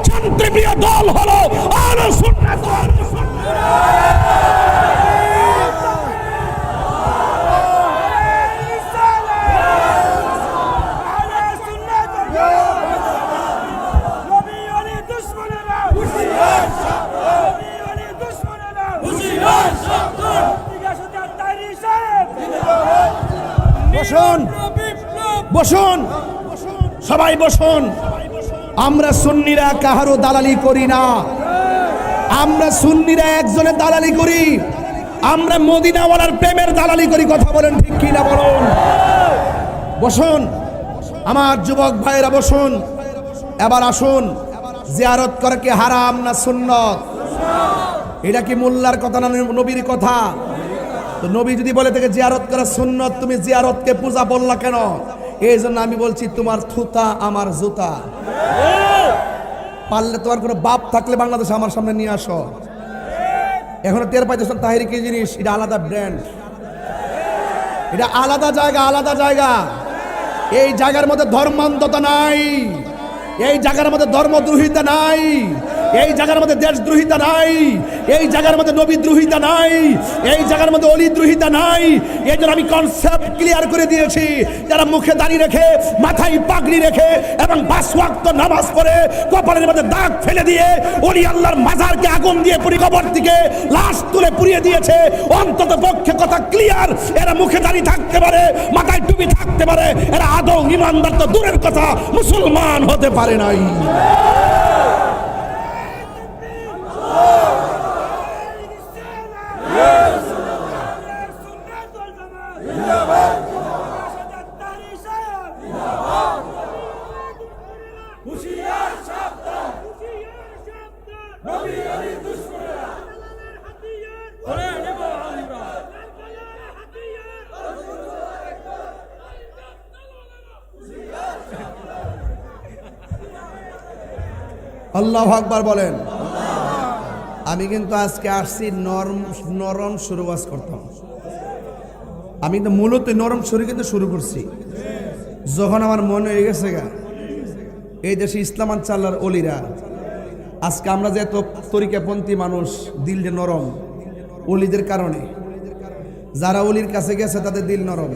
শান্তিপ্রিয় দল হলো আহলে সুন্নাত ওয়াল বসুন, বসুন, সবাই বসুন। আমরা সুন্নিরা কাহারও দালালি করি না। আমরা সুন্নিরা একজনের দালালি করি। আমরা মদিনাওয়ালার প্রেমের দালালি করি। কথা বলেন ঠিক কি না বলুন? বসুন আমার যুবক ভাইরা, বসুন। এবার আসুন, জিয়ারত করা কি হারাম না সুন্নত? এটা কি মোল্লার কথা না নবীর কথা? তো নবী যদি বলে থেকে জিয়ারত করা সুন্নত, তুমি জিয়ারতকে পূজা বললা কেন? এই জন্য আমি বলছি তোমার থুতা আমার জুতা। পারলে তোমার কোনো বাপ থাকলে বাংলাদেশে আমার সামনে নিয়ে আসো। এখনো টের পাইতেছেন তাহিরি কি জিনিস? এটা আলাদা ব্র্যান্ড, এটা আলাদা জায়গা, আলাদা জায়গা। এই জায়গার মধ্যে ধর্মান্ধতা নাই, এই জায়গার মধ্যে ধর্মদ্রোহিতা নাই। এই জায়গার মধ্যে দেশদ্রোহিতা নাই, এই জায়গার মধ্যে নবীদ্রোহিতা নাই, এই জায়গার মধ্যে অলিদ্রোহিতা নাই। এই জন্য আমি কনসেপ্ট ক্লিয়ার করে দিয়েছি, যারা মুখে দাঁড়িয়ে রেখে, মাথায় পাগড়ি রেখে এবং 5 ওয়াক্ত নামাজ পড়ে কপালের মধ্যে দাগ ফেলে দিয়ে ওলি আল্লাহর মাজারকে আগুন দিয়ে কবর থেকে লাশ তুলে পুড়িয়ে দিয়েছে, অন্তত পক্ষে কথা ক্লিয়ার, এরা মুখে দাঁড়িয়ে থাকতে পারে, মাথায় টুপি থাকতে পারে, এরা আদৌ ইমানদার তো দূরের কথা মুসলমান হতে পারে নাই। আল্লাহু আকবার বলেন। আমি কিন্তু আজকে আসছি নরম শুরু করতাম। আমি তো মূলত নরম শুরু কিন্তু শুরু করছি যখন আমার মনে হয়ে গেছে এই দেশে ইসলাম চাল্লার অলিরা, আজকে আমরা যে এত তরিকাপন্থী মানুষ, দিল যে নরম অলিদের কারণে। যারা অলির কাছে গেছে তাদের দিল নরম।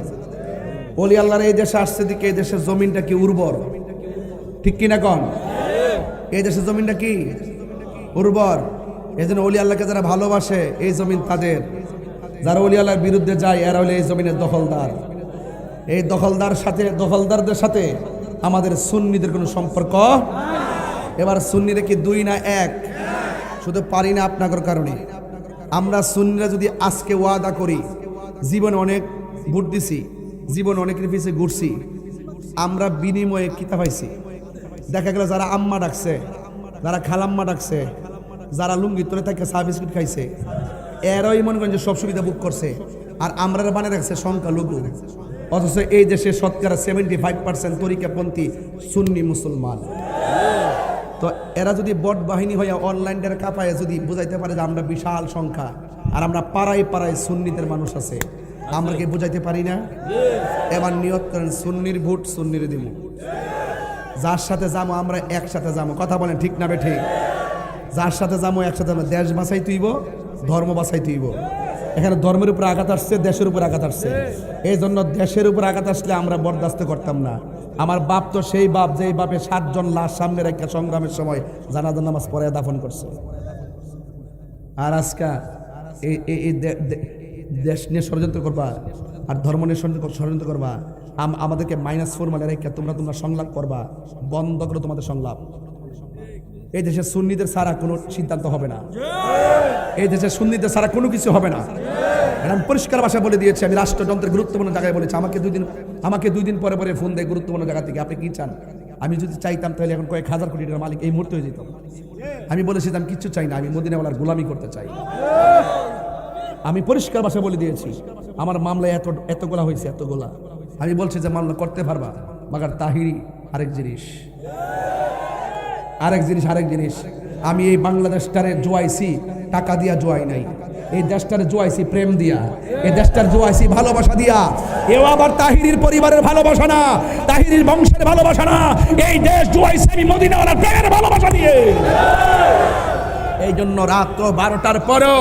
অলি আল্লাহর এই দেশে আসছে দিকে এই দেশের জমিনটা কি উর্বর, ঠিক কিনা কন? এই দেশের জমিনটা কি উর্বর। এই জন্য অলি আল্লাহকে যারা ভালোবাসে এই জমিন তাদের, যারা অলি আল্লাহর বিরুদ্ধে যায় এরা হলে এই জমিনের দখলদার। এই দখলদারদের সাথে আমাদের সুন্নিদের কোনো সম্পর্ক। এবার সুন্নিরা কি 2 না 1? শুধু পারি না আপনাদের কারণে। আমরা সুন্নিরা যদি আজকে ওয়াদা করি, জীবনে অনেক ভোট দিছি, জীবনে অনেকের পিছিয়ে ঘুরছি, আমরা বিনিময়ে কিতা পাইছি? দেখা গেল যারা আম্মা ডাকছে, যারা খালাম্মা ডাকছে, যারা লুঙ্গি তোলে তাকে চা বিস্কুট খাইছে, এরাই মনে করেন যে সব সুবিধা বুক করছে, আর আমরা বানিয়ে রাখছে সংখ্যালঘু। অথচ এই দেশে শতকরা 75% তরিকাপন্থী সুন্নি মুসলমান। তো এরা যদি বট বাহিনী হয়ে অনলাইনের কাপায় যদি বুঝাইতে পারে যে আমরা বিশাল সংখ্যা আর আমরা পাড়ায় পাড়ায় সুন্নিদের মানুষ আছে, আমরা কি বুঝাইতে পারি না? এবার নিয়ত করেন সুন্নির ভোট সুন্নির দিব। যার সাথে যাবো আমরা একসাথে যাবো, কথা বলেন ঠিক না বেঠিক? যার সাথে যাবো একসাথে যাবো, দেশ বাঁচাই তুইব, ধর্ম বাঁচাই তুইব। এখানে ধর্মের উপর আঘাত আসছে, দেশের উপর আঘাত আসছে। এই জন্য দেশের উপর আঘাত আসলে আমরা বরদাস্ত করতাম না। আমার বাপ তো সেই বাপ যেই বাপে 7 জন লাশ সামনে রেখে সংগ্রামের সময় জানাজা নামাজ পড়ে দাফন করছে। আর আজকে এই দেশ নিয়ে ষড়যন্ত্র করবা আর ধর্ম নিয়ে ষড়যন্ত্র করবা, আমাদেরকে -4 মানে রেখে তোমরা সংলাপ করবা। বন্ধ করো তোমাদের সংলাপ। এই দেশে সুন্নিদের ছাড়া কোনো সিদ্ধান্ত হবে না, এই দেশে সুন্নিদের ছাড়া কোনো কিছু হবে না। আমি পরিষ্কার ভাষা বলে দিয়েছি, আমি রাষ্ট্রযন্ত্রের গুরুত্বপূর্ণ জায়গায় বলেছি। আমাকে দুই দিন পরে ফোন দেয় গুরুত্বপূর্ণ জায়গা থেকে, আপনি কি চান? আমি যদি চাইতাম তাহলে এখন কয়েক হাজার কোটি টাকার মালিক এই মুহূর্তে হয়ে যেত। আমি বলেছি আমি কিচ্ছু চাই না, আমি মদিনাওয়ালার গোলামি করতে চাই। আমি পরিষ্কার ভাষা বলে দিয়েছি, আমার মামলায় এতগুলা হয়েছে, এতগুলা। আমি বলছি যে মামলা করতে পারবা, মাগার তাহিরি আরেক জিনিস। আমি এই বাংলাদেশটারে জোয়াইছি টাকা দিয়া, জোয়াই নাই। এই দেশটারে জোয়াইছি প্রেম দিয়া, এই দেশটার জোয়াইছি ভালোবাসা দিয়া। এও আবার তাহিরির পরিবারের ভালোবাসা না, তাহিরির বংশের ভালোবাসা না, এই দেশ জোয়াইছি আমি মদিনাওয়ালার প্রেমের ভালোবাসা দিয়ে। এই জন্য রাত 12টার পরও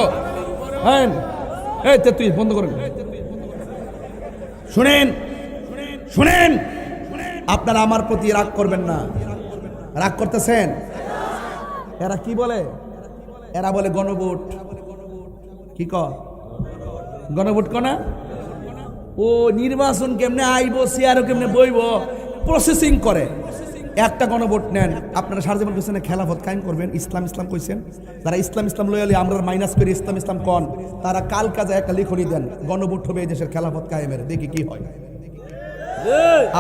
তুই বন্ধ করেন। শুনেন, আপনারা আমার প্রতি রাগ করবেন না। রাগ করতেছেন? এরা কি বলে? এরা বলে গণভোট। কি গণভোট কনা? ও নির্বাচন কেমনে আইব, সিআরও কেমনে বইব, প্রসেসিং করে। একটা গণভোট নেন, আপনারা সারাজীবন কইছেন খেলাফত কায়েম করবেন, ইসলাম কইছেন। যারা ইসলাম লয়ালি আমরা মাইনাস করে ইসলাম কন, তারা কাল কাজে একটা লিখনি দেন, গণভোট হবে এই দেশের খেলাফত কায়েমের, দেখি কি হয়।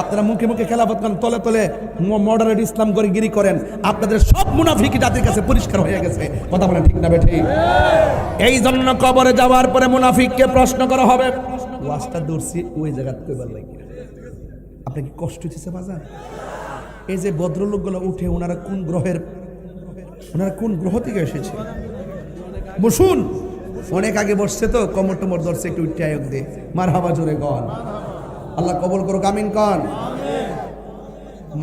আপনারা মুখে মুখে খেলাফত করেন, তলে তলে মডারেট ইসলাম করে গিরি করেন। আপনাদের সব মুনাফিকি জাতির কাছে পরিষ্কার হয়ে গেছে, কথা বলেন ঠিক না বেঠিক? এই জন্য কবরে যাওয়ার পরে মুনাফিককে প্রশ্ন করা হবে। ওয়াজটা দূরছি ওই জায়গাতে কইবার লাগি, আপনি কি কষ্ট হচ্ছে বাজার? এই যে ভদ্রলোকগুলো উঠে, ওনারা কোন গ্রহ থেকে এসেছে? বসুন, অনেক আগে বসছে তো, কমর টমর ধরছে, একটু উঠে আয়োগ দে, মারহাবা জোরে গন, আল্লাহ কবল করুক, আমিন কন।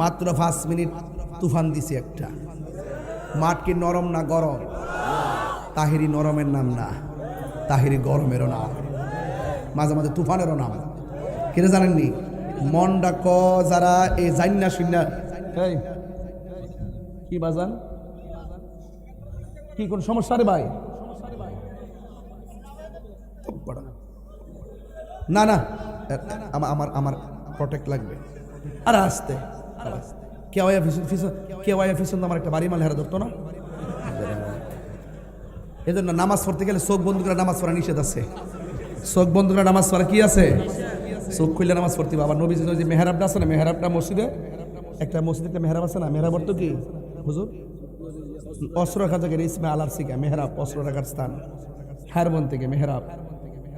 মাত্র 5 মিনিট তুফান দিছে একটা, মাঠ কি নরম না গরম? তাহিরি নরমের নাম না, তাহিরি গরমেরও নাম, মাঝে মাঝে তুফানেরও নাম। কিরে জানেননি? মনটা ক যারা এই জান্না শুননা এই কি বাজান কি কোন সমস্যা রে ভাই? না না আমার আমার প্রোটেক্ট লাগবে। আর আসতে পিছন আমার একটা বাড়ি মাল হেরা ধরতো না। এই জন্য নামাজ পড়তে গেলে চোখ বন্ধ করে নামাজ পড়া নিষেধ আছে। চোখ বন্ধ করে নামাজ পড়া কি আছে? চোখ খুললে নামাজ পড়তে হবে। আবার নবীজি যে মেহরাবটা আছে না, মেহরাবটা মসজিদে একটা মেহরাব আছে না, মেহরাব অর্থ কি হুজুর? অস্ত্র রাখার জায়গায় ইসমে আলার শিখা মেহরাব, অস্ত্র রাখার স্থান। হারবন থেকে মেহরাব,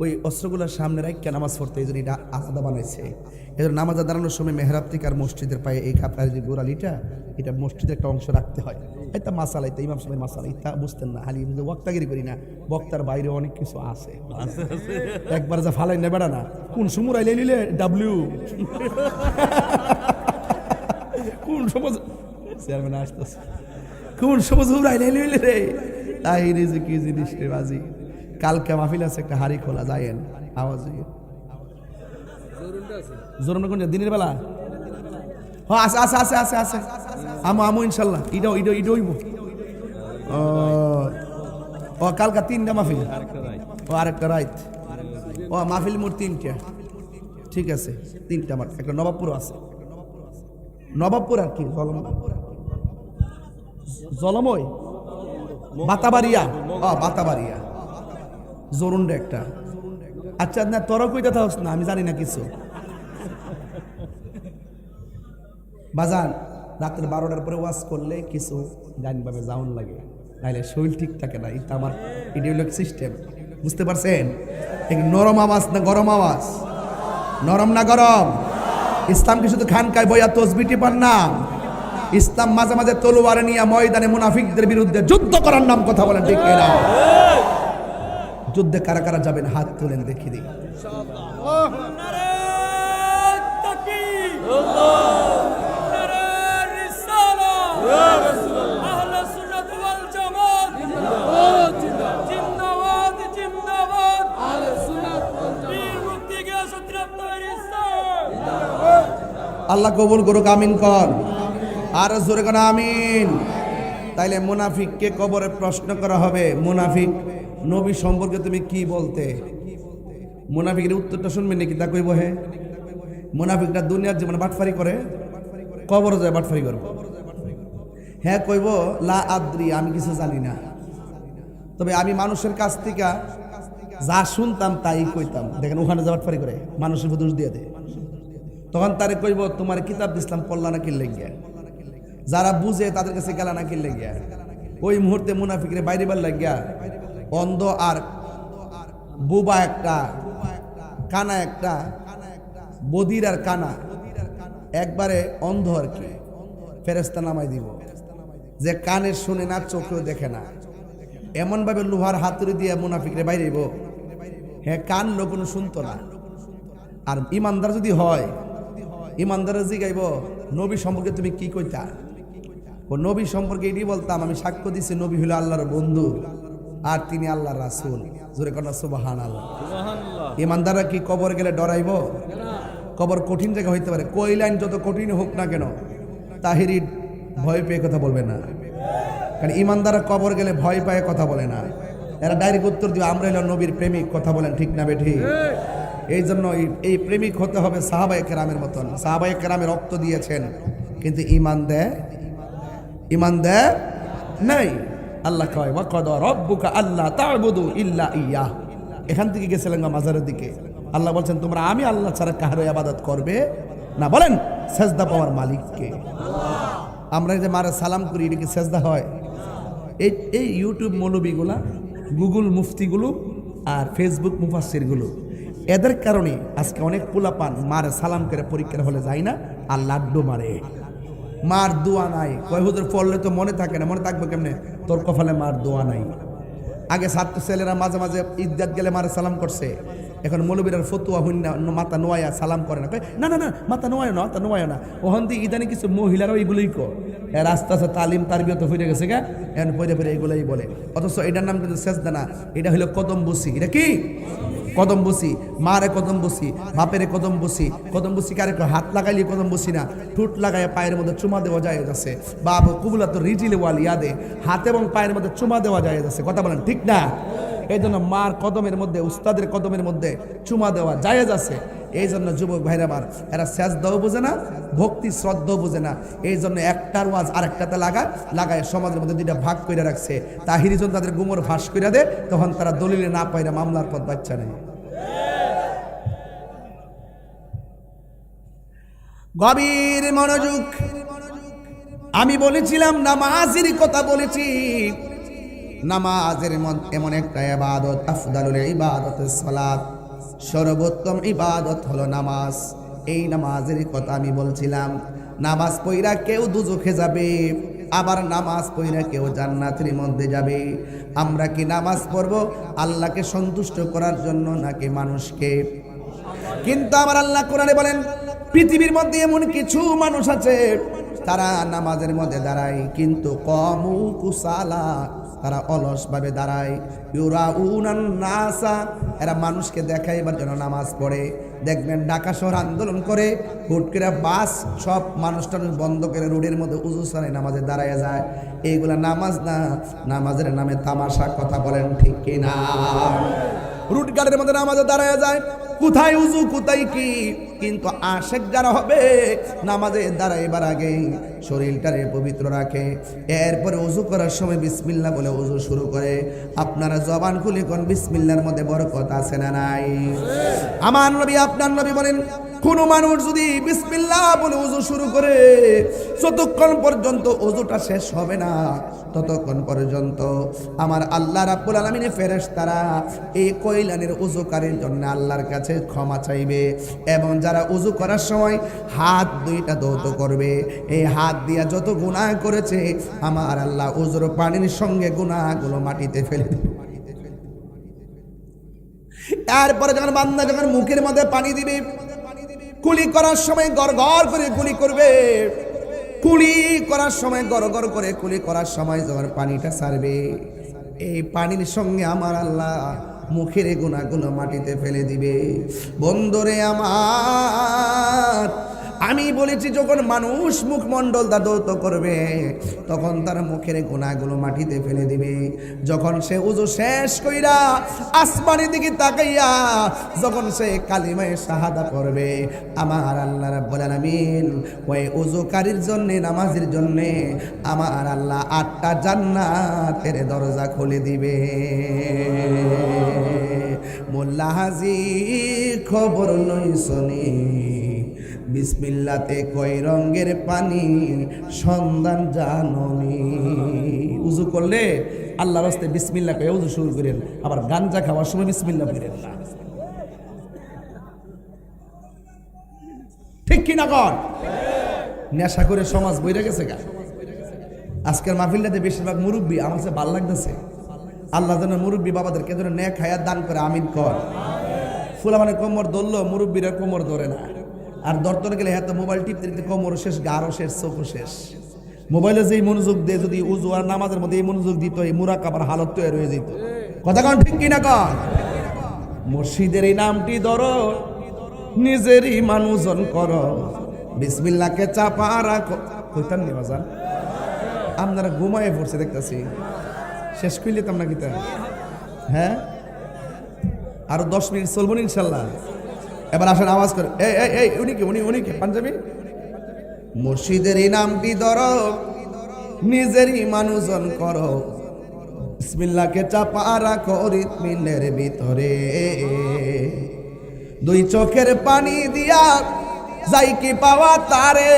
ওই অস্ত্রগুলোর সামনে রাখা নামাজ পড়তে, এই জন্য এটা আলাদা বানাইছে। এই জন্য নামাজে দাঁড়ানোর সময় মেহরাব থেকে আর মসজিদের পায়ে এই কাপড়ের যে গোড়ালিটা, এটা মসজিদের একটা অংশ রাখতে হয়। এটা মাসালা, এটা ইমাম সাহেবের মাসালা, এটা বুঝতেন না। হালি বক্তাগিরি করি না, বক্তার বাইরে অনেক কিছু আছে। একবার যা ফালাই নেবে না, কোন সময় আইলে নিলে ডাব্লিউ কোন সমাজ চেয়ারম্যান আসতেছে, কোন সমাজ আইলে নিলে রে তাহিরি যে কি জিনিস রে বাজি। কালকে মাহফিল আছে, একটা হাড়ি খোলা যায়েন আওয়াজ জোর কোন দিনের বেলা? হ্যাঁ আছে আছে আছে আছে আছে আমু ইনশাল্লাহ। ইডো হইব। ও কালকা 3টা মাহফিল, ও আরেকটা রাইত। ও মাহফিল মোট 3টা, ঠিক আছে 3টা। আমার একটা নবাবপুর আছে, নবাবপুর আর কি জলময় বাতাবাড়িয়া, বাতাবাড়িয়া জরুন একটা। আচ্ছা না তোরা কইটা থাকস না, আমি জানি না কিছু। বাজান রাতের 12টার পরে ওয়াজ করলে কিছু জানভাবে যাওন লাগে, নাইলে শরীর ঠিক থাকে না। এটা আমার ইডিওলজিক সিস্টেম, বুঝতে পারছেন? নরম আওয়াজ না গরম আওয়াজ? নরম না গরম? ইসলাম কি শুধু খানকায় বইয়া তসবিহ টিপার নাম? ইসলাম মাঝে মাঝে তলোয়ার নিয়ে ময়দানে মুনাফিকদের বিরুদ্ধে যুদ্ধ করার নাম। কথা বলেন ঠিক না? যুদ্ধে কারা কারা যাবেন হাত তুলেন দেখি দিই। আল্লাহ কবুল করুক, আমিন কর। আর জোরে কোন আমিন। তাইলে মুনাফিককে কবরে প্রশ্ন করা হবে, মুনাফিক নবী সম্পর্কে তুমি কি বলতে? মুনাফিকের উত্তরটা শুনবেন নাকি? তা কইব হে মুনাফিকটা দুনিয়ার জীবনে বাটফারি করে, কবরে যায় বাটফারি করবে। হ্যাঁ কইব লা আদ্রি, আমি কিছু জানি না, তবে আমি মানুষের কাছ থেকে যা শুনতাম তাই কইতাম। দেখেন ওখানে যা বাটফারি করে, মানুষের দোষ দিয়ে দেয়। তখন তারে কইব তোমার কিতাব ইসলাম পড়লা না কিনলে গিয়া, যারা বুঝে তাদের কাছে গেলা না কিনলে গিয়া। ওই মুহূর্তে মুনাফিকরে বাইরে বার লাগিয়া অন্ধ আর বুবা একটা, কানা একটা, বদির আর কানা একবারে অন্ধ আর কি, ফেরেশতা নামাই দিব, যে কানে শুনে না চোখেও দেখে না। এমন ভাবে লোহার হাতুড়ি দিয়ে মুনাফিকরে বাইরেব, হ্যাঁ কানলো কোনো শুনতো না। আর ইমানদার যদি হয়, ইমানদার জিগাইব নবী সম্পর্কে তুমি কি কইতা? ও নবী সম্পর্কে এটি বলতাম, আমি সাক্ষ্য দিছি নবী হলো আল্লাহর বন্ধু আর তিনি আল্লাহর রাসূল। জোরে কোন সুবহানাল্লাহ। ইমানদাররা কি কবর গেলে ডরাইব? কবর কঠিন জায়গা হইতে পারে, কই লাইন যত কঠিন হোক না কেন, তাহিরি ভয় পেয়ে কথা বলবে না। কারণ ইমানদাররা কবর গেলে ভয় পায় কথা বলে না, এরা ডাইরেক্ট উত্তর দিবে আমরা হলো নবীর প্রেমিক। কথা বলেন ঠিক না বেঠিক? এই জন্য এই প্রেমিক হতে হবে সাহাবায়ে কেরামের মতন। সাহাবায়ে কেরামে রক্ত দিয়েছেন কিন্তু ইমান দেয় নাই। আল্লাহ কয় ওয়া ক্বাদা রাব্বুকা আল্লা তা'বুদু ইল্লা ইয়্যাহ। এখান থেকে গেছিলেন মাজারের দিকে, আল্লাহ বলছেন তোমরা আমি আল্লাহ ছাড়া কারো ইবাদত করবে না। বলেন সেজদা পাওয়ার মালিককে। আমরা যে মারে সালাম করি, এটা কি সেজদা হয়? এই ইউটিউব মৌলবীগুলা, গুগল মুফতিগুলো আর ফেসবুক মুফাসসিরগুলো, এদের কারণে আজকে অনেক পোলাপান মারে সালাম করে পরীক্ষার হলে যায় না আর লাড্ডু মারে। মার দোয়া নাই, কয় হুজুর পড়লে তো মনে থাকে না। মনে থাকবে কেমনে? তোর কপালে মার দোয়া নাই। আগে ছাত্র ছেলেরা মাঝে মাঝে ঈদগাহ গেলে মারে সালাম করছে, এখন মৌলবীরার ফতুয়া হইন না মাথা নোয়া সালাম করে না, না না না মাথা নোয়ায় না, মাথা নোয়ায় না। ওখান দিয়ে ইদানি কিছু মহিলারাও এগুলোই এর আস্তে আস্তে তালিম তারবিয়ত হয়ে গেছে গা, এখন পরে পরে এগুলোই বলে। অথচ এটার নাম কিন্তু সেজদা না, এটা হলো কদম বসি। এটা কি কদম বসি? মারে কদম বসি, বাপেরে কদম বসি। কদম বসি কারে হাত লাগাইলে কদম বসি না, ঠুট লাগাইয়া পায়ের মধ্যে চুমা দেওয়া যায় যাচ্ছে। বাবু কুবুলা তো রিজিলে ওয়াল ইয়াদে, হাত এবং পায়ের মধ্যে চুমা দেওয়া যায় যাচ্ছে। কথা বলেন ঠিক না? এই জন্য মার কদমের মধ্যে, উস্তাদের কদমের মধ্যে চুমা দেওয়া জায়েজ আছে। এই জন্য যুবক ভাইরা আমার, এরা সেজদাও বোঝে না, ভক্তি শ্রদ্ধাও বোঝে না। এই জন্য একটার ওয়াজ আরেকটাতে লাগায় সমাজের মধ্যে দুইটা ভাগ করে রাখছে। তাহিরি যখন তাদের গুমর ফাঁস করে দেয়, তখন তারা দলিলে না পাইরা মামলার পথ বাচ্চা নেই। গভীর মনোযোগ। আমি বলেছিলাম নামাজের কথা বলেছি। নামাজের এমন একটা ইবাদত, আফদালুল ইবাদতুস সালাত, সর্বোত্তম ইবাদত হলো নামাজ। এই নামাজের কথা আমি বলছিলাম। নামাজ পড়া কেউ দুজখে যাবে, আবার নামাজ পড়া কেউ জান্নাতের মধ্যে যাবে। আমরা কি নামাজ পড়ব আল্লাহকে সন্তুষ্ট করার জন্য নাকি মানুষকে? কিন্তু আমার আল্লাহ কোরআনে বলেন, পৃথিবীর মধ্যে এমন কিছু মানুষ আছে তারা নামাজের মধ্যে দাঁড়ায় কিন্তু কমু কুসালা, তারা অলসভাবে দাঁড়ায়। ইউরাউনান নাসা, এরা মানুষকে দেখাইবার জন্য নামাজ পড়ে। দেখবেন ঢাকা শহর আন্দোলন করে, হুট করে বাস সব মানুষ বন্ধ করে রোডের মধ্যে উজু সারে নামাজে দাঁড়ায় যায়। এইগুলা নামাজ না, নামাজের নামে তামাশা। কথা বলেন ঠিক কিনা? রুট গার্ডের মধ্যে নামাজে দাঁড়ায় যায়, কোথায় উজু কোথায় কি। কিন্তু আশেক যারা হবে নামাজে দাঁড়াইবার আগে শরীরটারে পবিত্র রাখে, এরপরে উজু করার সময় বিসমিল্লাহ বলে উজু শুরু করে। আপনারা জবান খুলে কোন বিসমিল্লাহর মধ্যে বরকত আছে না নাই? আমার নবী আপনার নবী বলেন, কোন মানুষ যদি বিসমিল্লাহ বলে উজু শুরু করে, যতক্ষণ পর্যন্ত উজুটা শেষ হবে না ততক্ষণ পর্যন্ত আমার আল্লাহ রাব্বুল আলামিনের ফেরেশতারা এই কয়লানের উজুকারীর জন্য আল্লাহর কাছে ক্ষমা চাইবে। এবং যারা উজু করার সময় হাত দুইটা ধৌত করবে, এই হাত দিয়া যত গুনাহ করেছে আমার আল্লাহ উজুর পানির সঙ্গে গুনাহগুলো মাটিতে ফেলে দেবে। এরপরে যখন বান্দা যখন মুখের মধ্যে পানি দিবে, কুলি করার সময় গড়গড় করে কুলি করবে। কুলি করার সময় গড়গড় করে কুলি করার সময় যখন পানিটা ছাড়বে, এই পানির সঙ্গে আমার আল্লাহ মুখের গুনাহগুলো মাটিতে ফেলে দিবে। বন্ধুরে আমার, আমি বলেছি যখন মানুষ মুখমণ্ডল দাদৌত করবে তখন তার মুখের গুনাহগুলো মাটিতে ফেলে দিবে। যখন সে উজু শেষ কইরা আসমানের দিকে তাকাইয়া যখন সে কালিমায়ে শাহাদা পড়বে, আমার আল্লাহ রাব্বুল আলামিন ওই উজুকারীর জন্য, নামাজের জন্য আমার আল্লাহ 8টা জান্নাতের দরজা খুলে দিবে। মোল্লা হাজি খবর লই শুনি, বিসমিল্লাতে কয় রঙের পানি সন্ধান জাননি। উজু করলে আল্লাহর রাস্তায় বিসমিল্লাহ কয়ে উজু শুরু করেন, আবার গাঞ্জা খাওয়ার সময় বিসমিল্লাহ করেন না। ঠিক কিনা কর? নেশা করে সমাজ বইরে গেছে গা। আজকের মাহফিলটাতে বেশিরভাগ মুরব্বী, আমার কাছে ভালো লাগতেছে। আল্লাহ যেন মুরব্বী বাবাদেরকে যেন নেক হায়াত দান করে, আমিন কর। ফুলা মানে কোমর ধরলো, মুরব্বীরা কোমর ধরে না। আর দরতরে গেলে হ্যাঁ তো মোবাইল টিপতে টিপতে কোমর শেষ, গাঢ় শেষ, চোখও শেষ। মোবাইলে যেই মনোযোগ দিয়ে যদি উজু আর নামাজের মধ্যে এই মনোযোগ দিত, এই মুরাকাবার হালত তৈরি হয়ে যেত। কথা কন ঠিক কিনা কন? মুর্শিদের এই নামটি ধরো, নিজেরই মানুষজন করো, বিসমিল্লাহকে চাপা রাখো। কইতাম নি বাজান, আপনারা ঘুমায় পড়ছে দেখতেছি। শেষ করলে তো আমরা কিতা, হ্যাঁ আরো 10 মিনিট চলবো ইনশাল্লাহ। এবার আসেন আওয়াজ করে, এই উনি কে পাঞ্জাবি? মুর্শিদের এই নামটি ধরো, নিজেরই মানুষজন করো, বিসমিল্লাহকে চাপা রাখো হৃৎপিণ্ডের ভিতরে। দুই চোখের পানি দিয়া যাই কি পাওয়া তারে,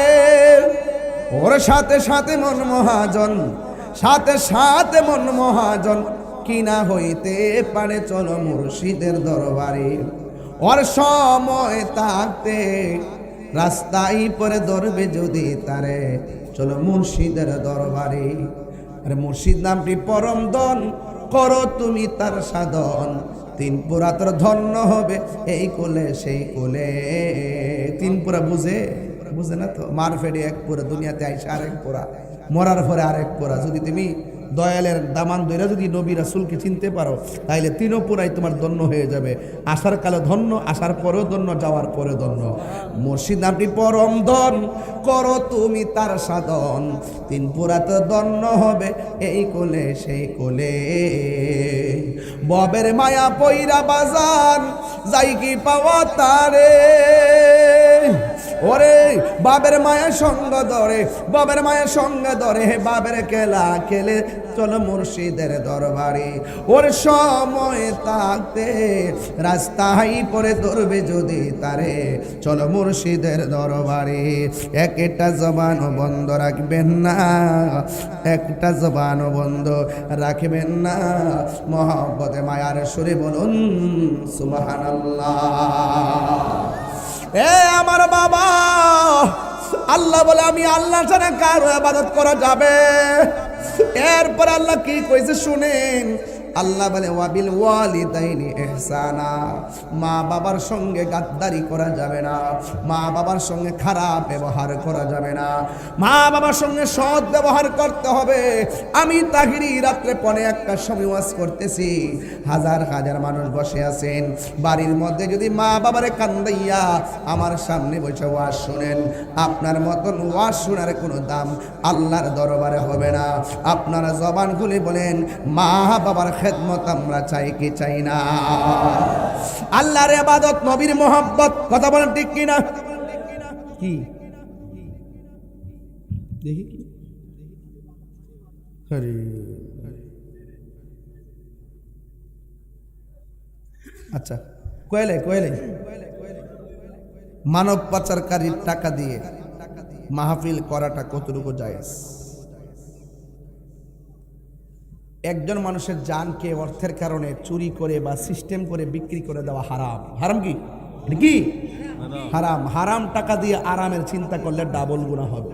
ওর সাথে সাথে মন মহাজন, সাথে সাথে মন মহাজন, কিনা হইতে পারে চলো মুর্শিদের দরবারে। ওর সময় থাকতে রাস্তায় পরে ধরবে যদি তারে, চলো মুর্শিদের দরবারে। আরে মুর্শিদ নামটি পরম ধন, করো তুমি তার সাধন, তিন পুরা তোর ধন্য হবে এই কোলে সেই কোলে। তিন পুরা বুঝে না তো? মার ফেড়ে এক পুরা, দুনিয়াতে আইসা আরেক পুরা, মরার পরে আরেক পুরা। যদি তুমি দয়ালের দামান দইরা যদি নবী রাসূলকে চিনতে পারো তাইলে তিনও পুরাই তোমার ধন্য হয়ে যাবে। আসার কালে ধন্য, আসার পরেও ধন্য, যাওয়ার পরে ধন্য। মুর্শিদ নামটি পরম ধন, করো তুমি তার সাধন। তিন পুরা তো ধন্য হবে এই কোলে সেই কোলে। ববের মায়া পইরা বাজার যাই কি পাওয়া তারে। ওরে বাবের মায়ের সঙ্গ ধরে, বাবের মায়ের সঙ্গে ধরে, বাবের খেলা খেলে চলো মুর্শিদের দরবারে। ওর সময় থাকতে রাস্তায় পরে ধরবে যদি তারে, চলো মুর্শিদের দরবারে। একটা জবানও বন্ধ রাখবেন না, একটা জবানও বন্ধ রাখবেন না। মহব্বতে মায়ার সুরে বলুন সুবহানাল্লাহ। এ আমার বাবা, আল্লাহ বলে আমি আল্লাহ ছাড়া কারো ইবাদত করা যাবে। এরপর আল্লাহ কি কইছে শুনেন। আল্লাহ বলে ওয়াবিল ওয়ালিদাইনি ইহসানা, মা বাবার সঙ্গে গাদ্দারি করা যাবে না, মা বাবার সঙ্গে খারাপ ব্যবহার করা যাবে না, মা বাবার সঙ্গে সৎ ব্যবহার করতে হবে। আমি তাহিরি রাত্রে 1:15 সময় ওয়াজ করতেছি, হাজার হাজার মানুষ বসে আছেন বাড়ির মধ্যে। যদি মা বাবারে কান্দাইয়া আমার সামনে বসে ওয়াজ শুনেন, আপনার মতন ওয়াজ শোনার কোনো দাম আল্লাহর দরবারে হবে না। আপনারা জবান খুলে বলেন মা বাবার খেদমত আমরা চাই কি চাই না? আল্লাহর ইবাদত, নবীর মোহাব্বত, কথা বলেন ঠিক কি না? কি দেখি কি আরে আচ্ছা, কয়লে মানব পাচারকারীর টাকা দিয়ে মাহফিল করাটা কতটুকু জায়েজ? একজন মানুষের জানকে অর্থের কারণে চুরি করে বা সিস্টেম করে বিক্রি করে দেওয়া হারাম। হারাম কি? এটা কি হারাম? হারাম টাকা দিয়ে আরামের চিন্তা করলে ডাবল গুনাহ হবে।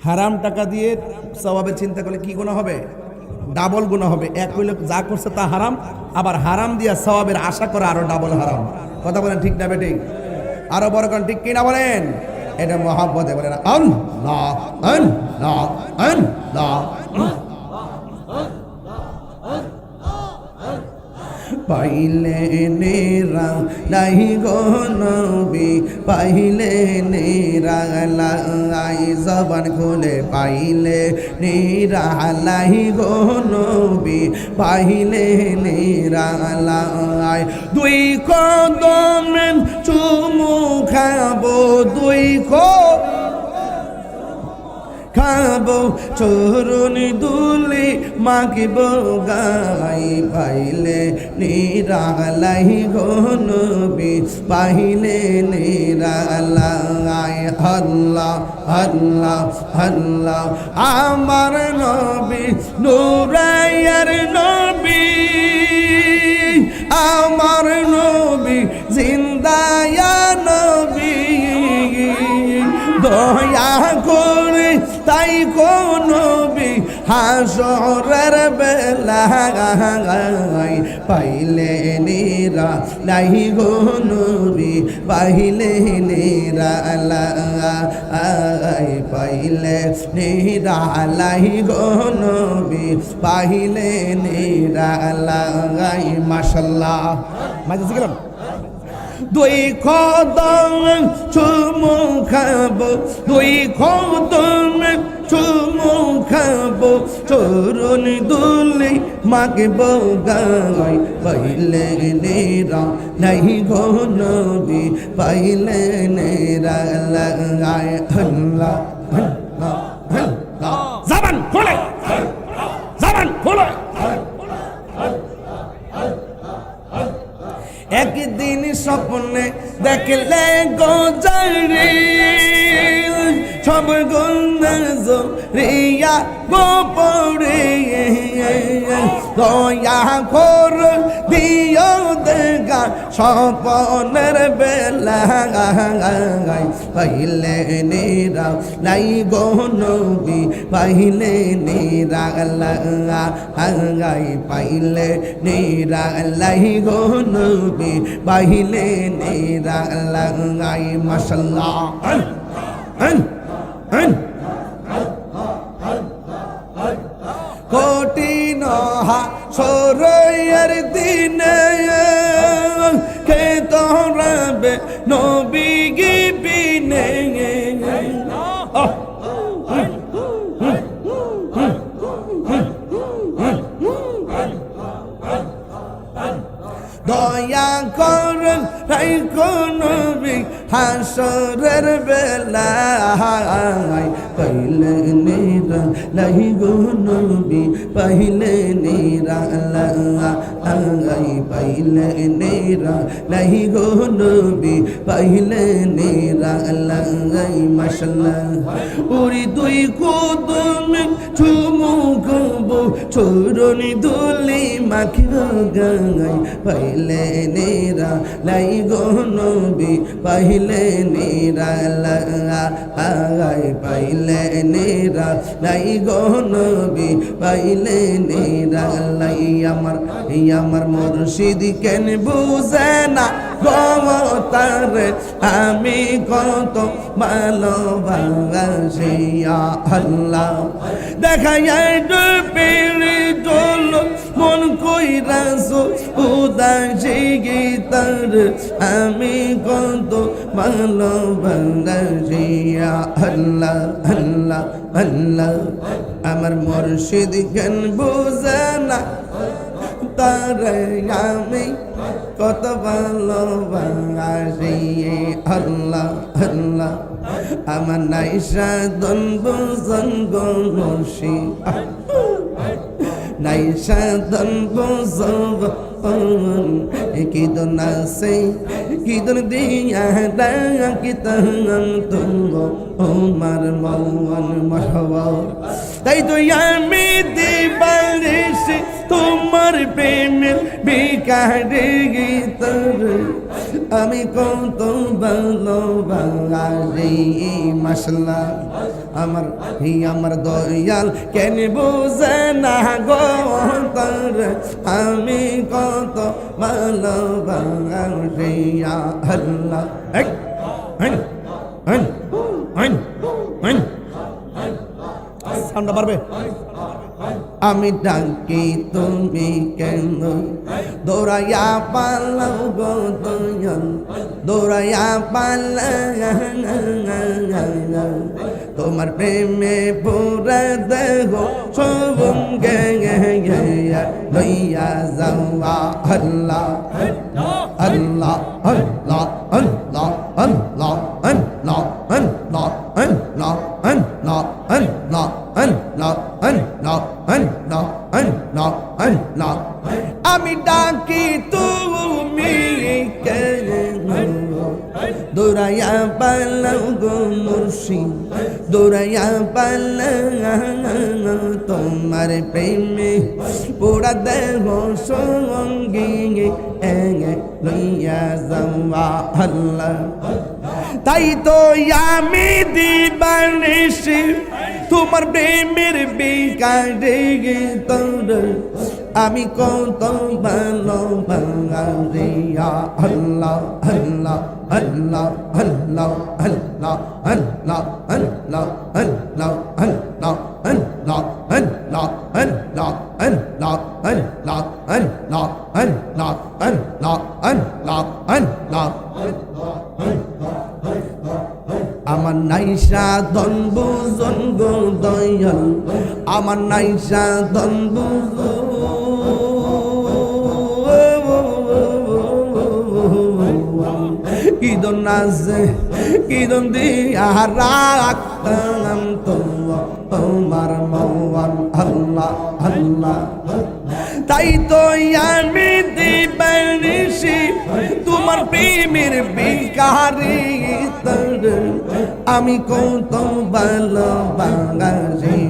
হারাম টাকা দিয়ে সওয়াবের চিন্তা করলে কি গুনাহ হবে? ডাবল গুনাহ হবে। এক হইলে যা করছে তা হারাম, আবার হারাম দিয়া সওয়াবের আশা করে আরো ডাবল হারাম। কথা বলেন ঠিক না বেঠিক? আরো বড় কোন ঠিক কিনা বলেন? এটা মহব্বতে বলেন আল্লাহ আল্লাহ আল্লাহ। পাইলে নেরা লাই গো নবী, পাইলে নেরা লাই, জবান খুলে পাইলে নেরা লাই গো নবী, পাইলে নেরা লাই। দুই কদম চুমু খাবো, দুই খাবো, চরণ দুলি মাগিব গাই, পাইলে নিরালাই গো নবী, পাইলে নিরালাই। আল্লাহ আল্লাহ আল্লাহ আমার নবী, নূরায়ার নবী, আমার নবী জিন্দায়া নবী, দয়া করে তাই কোন নবী হাসরের বেলায়, পাইলে নিরা লাই গো নবী, পাইলে নিরা লাই, পাইলে নিরা লাই গো নবী, পাইলে নিরা লাই। মাশাআল্লাহ, মাঝে গেলাম। দুই কদম চুমু খাবো, দুই কদম চুমু খাবো, চরণ দুলি মাগব গাই, পাইলে নেরা নাই গো নবী, পাইলে নেরা লাই। আল্লাহ আল্লাহ আল্লাহ। জবান খোলে, জবান খোলে। একদিন স্বপ্নে দেখলে গোজারি, সব গুণের জরিয়া গোপরে দয়া কর দিও দেখা স্বপনের বেলা পাইলে নিরা লাই গো নবী পাইলে নিরা পাইলে নিরা লাই গো নবী পাইলে নিরা মাশাআল্লাহ কঠিন হাসরের দিনে কে তোরাবে নবী গিবিনে দয়া করুন রাই নবী হাসরের বেলায় পাইলে নিরা লাই গো নবী পাইলে নিরা পাইলে নিরা লাই গো নবী পাইলে নিরা মাশাআল্লাহ উরি দুই কদম চুমু গবো চরণি দুলি মাখিব গায় পাইলে নিরা লাই গো নবী পাইলে নিরা পাইলে নিরা লাই গো নবী পাইলে নিরা আমার মুর্শিদ কেন বুঝে না গমতারে আমি কত ভালোবাসি আল্লাহ দেখায় ডুবিরি ডোল মন কইরাছো উদাসী গীতার আমি কত ভালোবাসি আল্লাহ আল্লাহ আল্লাহ আমার মুর্শিদ কেন বুঝে না তারে আমি কত ভালোবাসি আল্লাহ আল্লাহ আমার নাইসা দন বুঝন গো মুর্শিদ নাইসা দন বুঝব কি দন আছে কি দন দিয়া কি তন তুমো ওমার মৌন মহবা তাই তো আমি দিবারিশ তোমার প্রেমের বিকারে গীতর আমি কত ভালোবাসি মাশাআল্লাহ আমার দয়াল কেন বুঝে না গো তোর আমি কত ভালোবাসি আল্লাহ সাউন্ড পারবে আমি ডাকি তুমি কেন দৌড়াইয়া পালাও গো দয়াল দৌড়াইয়া পালা তোমার প্রেমে পুরা দেহ সবঙ্গে লইয়া যাওয়া আল্লাহ আল্লাহ আল্লাহ আল্লাহ আল্লাহ আল্লাহ আল্লাহ আল্লাহ আল্লাহ আল্লাহ আল্লাহ আল্লাহ আল্লাহ আল্লাহ আল্লাহ আমি ডাকি তুমি কেন দৌড়াইয়া পালাও গো মুর্শিদ দৌড়াইয়া পালাও তোমার প্রেমে পুরা দেহ সঙ্গী লইয়া যাওয়া আল্লাহ তাই তো আমি দিবানিশি তোমার প্রেমের বিকারে তোর আমি কত ভালোবাসি আল্লাহ আল্লাহ আল্লাহ আল্লাহ আল্লাহ আল্লাহ আল্লাহ আল্লাহ আল্লাহ আল্লাহ আল্লাহ আল্লাহ আল্লাহ আল্লাহ আল্লাহ আল্লাহ আল্লাহ আল্লাহ আল্লাহ আমার নাইসা ধন বুঝন গো দয়াল আমার নাইসা ধন কি দন আছে কি দন দিয়া রাখতাম তোমার মওয়ান আল্লাহ আল্লাহ তাই তো আমি দিবানিশি তোমার প্রেমের ভিখারি, আমি কত ভালোবাসি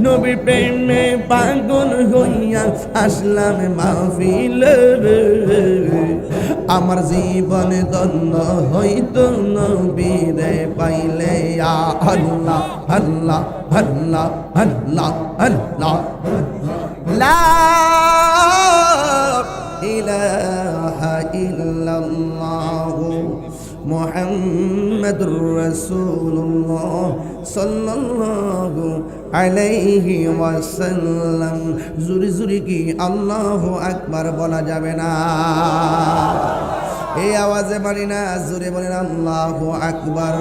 নবী প্রেমে পাগল হইয়া আসলাম মাহফিলে, আমার জীবন ধন্য হইতো নবীরে পাইলে। ইয়া আল্লাহ আল্লাহ আল্লাহ আল্লাহ আল্লাহ লা ইলাহা ইল্লাল্লাহ মুহাম্মাদুর রাসূলুল্লাহ সাল্লাল্লাহু আলাইহি ওয়াসাল্লাম। জুরি জুরি কি আল্লাহু আকবার বলা যাবে না? এই আওয়াজে বলি না, জোরে বলেন আল্লাহু আকবার।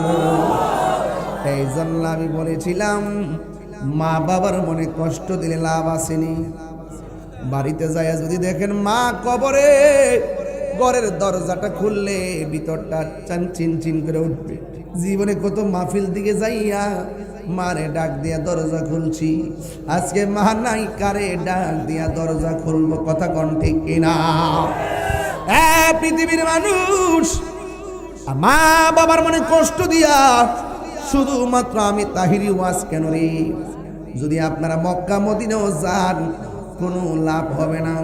এই জন্য আমি বলেছিলাম মা বাবার মনে কষ্ট দিলে লাভ আসেনি। বাড়িতে যায় যদি দেখেন মা কবরে, ঘরের দরজাটা খুললে ভিতরটা চিনচিন করে উঠবে। জীবনে কত মাহফিল দিকে যাইয়া মারে ডাক দিয়া দরজা খুলছি, আজকে মা নাই, কারে ডাক দিয়া দরজা খুলবো? কথা কোন ঠিক কিনা? পৃথিবীর মানুষ মা বাবার মনে কষ্ট দিয়া শুধুমাত্র আমি তাহিরি ওয়াজ কেন রে? যদি আপনারা মক্কা মদিনাও যান কোনো লাভ হবে না।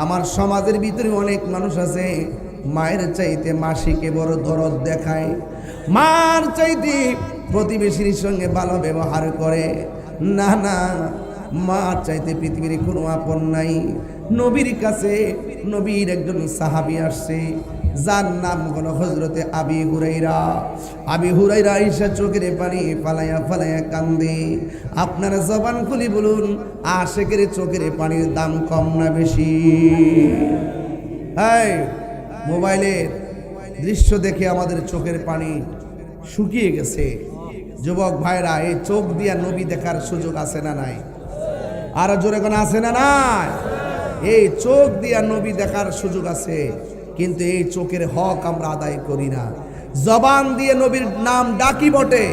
আমার সমাজের ভিতরে অনেক মানুষ আছে মায়ের চাইতে মাসিকে বড় দরদ দেখায়, মার চাইতে প্রতিবেশীর সঙ্গে ভালো ব্যবহার করে। না না, মার চাইতে পৃথিবীর কোনো আপন নাই। নবীর কাছে নবীর একজন সাহাবী আসছে, যার নাম হলো হযরতে আবি হুরাইরা। আবি হুরাইরা ঈশা চোখের পানি ফালাইয়া ফালাইয়া কান্দে। আপনারা জবান খুলি বলুন, আশেকের চোখের পানির দাম কম না বেশি? এই মোবাইলের দৃশ্য দেখে আমাদের চোখের পানি শুকিয়ে গেছে। যুবক ভাইরা, এই চোখ দিয়া নবী দেখার সুযোগ আছে না নাই? আরো জোরে কোন আছে না নাই? এই চোখ দিয়া নবী দেখার সুযোগ আছে, কিন্তু এই চোখের হক আমরা আদায় করি না। জবান দিয়ে নবীর নাম ডাকি বটে,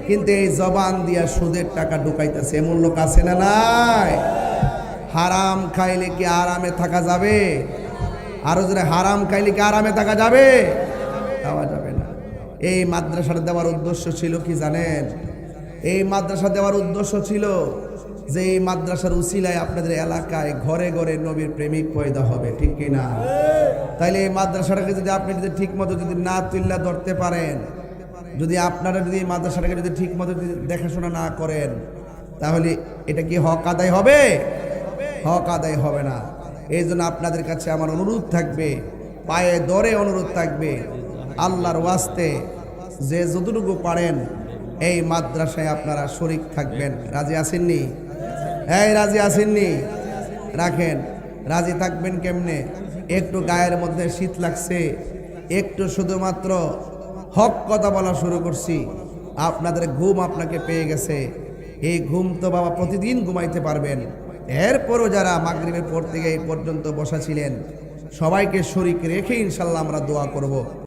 কিন্তু এই জবান দিয়া সুদের টাকা ঢুকাইতেছে। এমন লোক আছে না নাই? হারাম খাইলে কি আরামে থাকা যাবে? আরো জোরে, হারাম খাইলে কি আরামে থাকা যাবে? খাওয়া যাবে না। এই মাদ্রাসাটা দেওয়ার উদ্দেশ্য ছিল কি জানেন? এই মাদ্রাসা দেওয়ার উদ্দেশ্য ছিল যে এই মাদ্রাসার উসিলায় আপনাদের এলাকায় ঘরে ঘরে নবীর প্রেমিক পয়দা হবে, ঠিক কিনা? তাইলে এই মাদ্রাসাটাকে যদি আপনি যদি ঠিক মতো যদি না তুল্লা ধরতে পারেন, যদি আপনারা যদি এই মাদ্রাসাটাকে যদি ঠিক মতো দেখাশোনা না করেন, তাহলে এটা কি হক আদায় হবে? হক আদায় হবে না। এই জন্য আপনাদের কাছে আমার অনুরোধ থাকবে, পায়ে ধরে অনুরোধ থাকবে, আল্লাহর ওয়াস্তে যে যতটুকু পারেন এই মাদ্রাসায় আপনারা শরীক থাকবেন। রাজি আছেননি? এই রাজি আছেননি? রাখেন। রাজি থাকবেন কেমনে? একটু গায়ের মধ্যে শীত লাগছে, একটু শুধুমাত্র হক কথা বলা শুরু করছি, আপনাদের ঘুম আপনাকে পেয়ে গেছে। এই ঘুম তো বাবা প্রতিদিন ঘুমাইতে পারবেন। এরপরও যারা মাগরিবের পর থেকে এই পর্যন্ত বসা ছিলেন, সবাইকে শরীক রেখে ইনশাল্লাহ আমরা দোয়া করব।